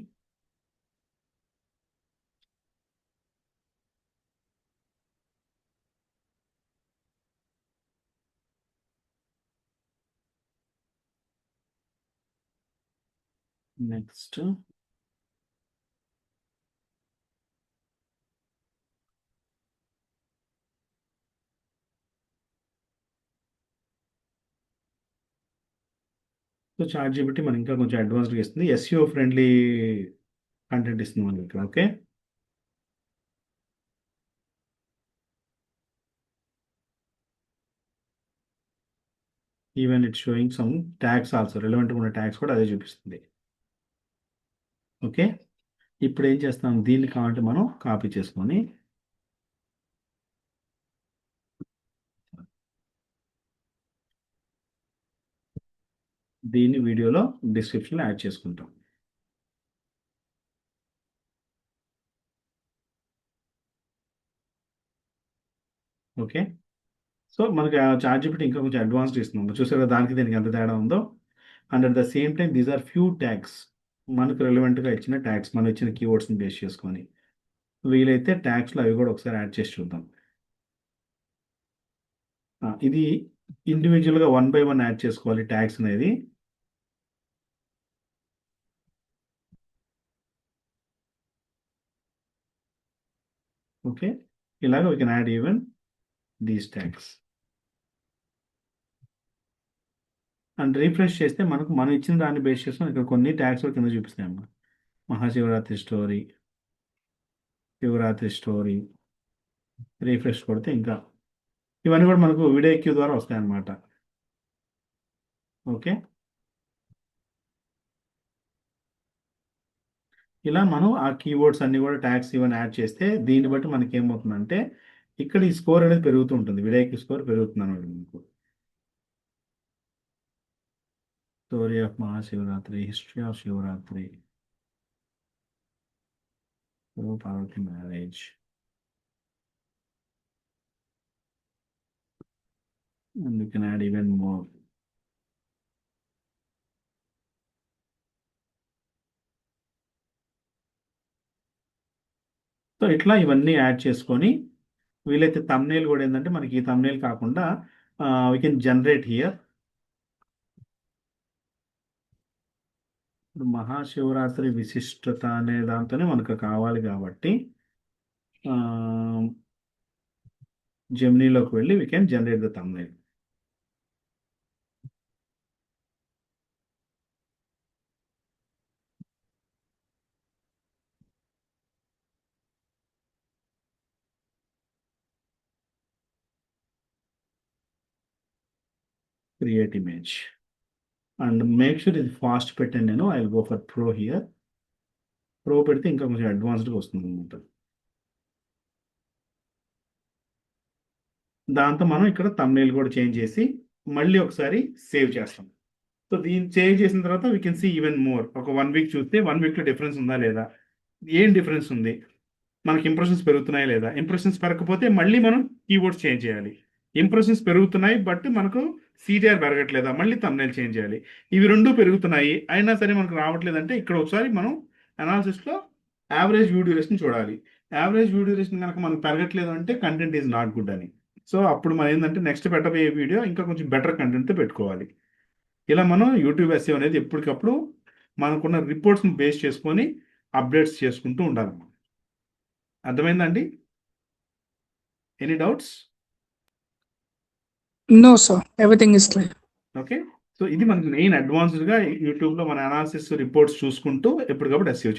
A: Next. So chat GPT మనకి ఇంకా కొంచెం అడ్వాన్స్డ్గా ఇస్తుంది. ఎస్ఈఓ ఫ్రెండ్లీ కంటెంట్ ఇస్తుంది మనకి ఇక్కడ. Okay, even it showing some tags also, రిలవెంట్గా ఉన్న ట్యాగ్స్ కూడా అదే చూపిస్తుంది. ఓకే, ఇప్పుడు ఏం చేస్తాం, దీన్ని కావాలంటే మనం కాపీ చేసుకొని దీన్ని వీడియోలో డిస్క్రిప్షన్లో యాడ్ చేసుకుంటాం. ఓకే, సో మనకి చాట్ జీపీటీ ఇంకా కొంచెం అడ్వాన్స్డ్ ఇస్తున్నాం. చూసారా దానికి దీనికి ఎంత తేడా ఉందో. And at the same time these are few tags, మనకు రిలవెంట్గా ఇచ్చిన ట్యాగ్స్, మనం ఇచ్చిన కీవర్డ్స్ని బేస్ చేసుకొని. వీలైతే ట్యాగ్స్లో అవి కూడా ఒకసారి యాడ్ చేసి చూద్దాం. ఇది ఇండివిజువల్గా 1 by 1 యాడ్ చేసుకోవాలి ట్యాగ్స్ అనేది. ఓకే, ఇలాగ we can add even these tags. And refresh చేస్తే మనకు మనం ఇచ్చిన దాన్ని బేస్ చేసుకొని ఇక్కడ కొన్ని ట్యాగ్స్ కింద చూపిస్తాయి అమ్మా. Mahashivratri story, Shivratri story. Refresh కొడితే ఇంకా ఇవన్నీ కూడా మనకు వీడియో క్యూ ద్వారా వస్తాయి అన్నమాట. ఓకే, ఇలా మనం ఆ కీవర్డ్స్ అన్ని కూడా ట్యాగ్స్ ఇవన్నీ యాడ్ చేస్తే దీన్ని బట్టి మనకి ఏమవుతుందంటే ఇక్కడ ఈ స్కోర్ అనేది పెరుగుతూ ఉంటుంది, వీడియోకి స్కోర్ పెరుగుతుంది అన్నమాట మీకు. Story of Mahashivratri, history of Shivratri, Parvati marriage, and you can add even more. So ఇట్లా ఇవన్నీ యాడ్ చేసుకొని వీలైతే తమ్నేల్ కూడా ఏంటంటే మనకి ఈ తమ్నేల్ కాకుండా వీ కెన్ జనరేట్ హియర్. ఇప్పుడు మహాశివరాత్రి విశిష్టత అనే దాంతోనే మనకు కావాలి కాబట్టి జెమినీలోకి వెళ్ళి we can generate the thumbnail. Create image and make sure ఇది ఫాస్ట్ పెట్టండి. నేను I will go for pro here. Pro పెడితే ఇంకా కొంచెం అడ్వాన్స్డ్గా వస్తుంది అనమాట. దాంతో మనం ఇక్కడ తమ్నేల్ కూడా చేంజ్ చేసి మళ్ళీ ఒకసారి సేవ్ చేస్తాం. సో దీన్ని సేవ్ చేసిన తర్వాత we can see even more. ఒక 1 week చూస్తే 1 weekలో డిఫరెన్స్ ఉందా లేదా, ఏం డిఫరెన్స్ ఉంది, మనకి ఇంప్రెషన్స్ పెరుగుతున్నాయా లేదా. ఇంప్రెషన్స్ పెరగకపోతే మళ్ళీ మనం కీవర్డ్స్ చేంజ్ చేయాలి. ఇంప్రెషన్స్ పెరుగుతున్నాయి బట్ మనకు సిటిఆర్ పెరగట్లేదా, మళ్ళీ తమ్నేల్ చేంజ్ చేయాలి. ఇవి రెండు పెరుగుతున్నాయి అయినా సరే మనకు రావట్లేదంటే ఇక్కడ ఒకసారి మనం అనాలిసిస్లో యావరేజ్ వ్యూ డ్యూరేషన్ చూడాలి. యావరేజ్ వ్యూ డ్యూరేషన్ కనుక మనకు పెరగట్లేదు అంటే కంటెంట్ ఈజ్ నాట్ గుడ్ అని. సో అప్పుడు మనం ఏంటంటే నెక్స్ట్ పెట్టబోయే వీడియో ఇంకా కొంచెం బెటర్ కంటెంట్తో పెట్టుకోవాలి. ఇలా మనం యూట్యూబ్ ఎస్ఈఓ అనేది ఎప్పటికప్పుడు మనకున్న రిపోర్ట్స్ని బేస్ చేసుకొని అప్డేట్స్ చేసుకుంటూ ఉండాలి. అర్థమైందండి? Any doubts?
B: No, sir. Everything is clear.
A: Okay, so ఇది మనకి మెయిన్ అడ్వాన్స్డ్గా యూట్యూబ్లో మన అనాలిసిస్ రిపోర్ట్స్ చూసుకుంటూ ఎప్పటికప్పుడు ఎస్ఈఓ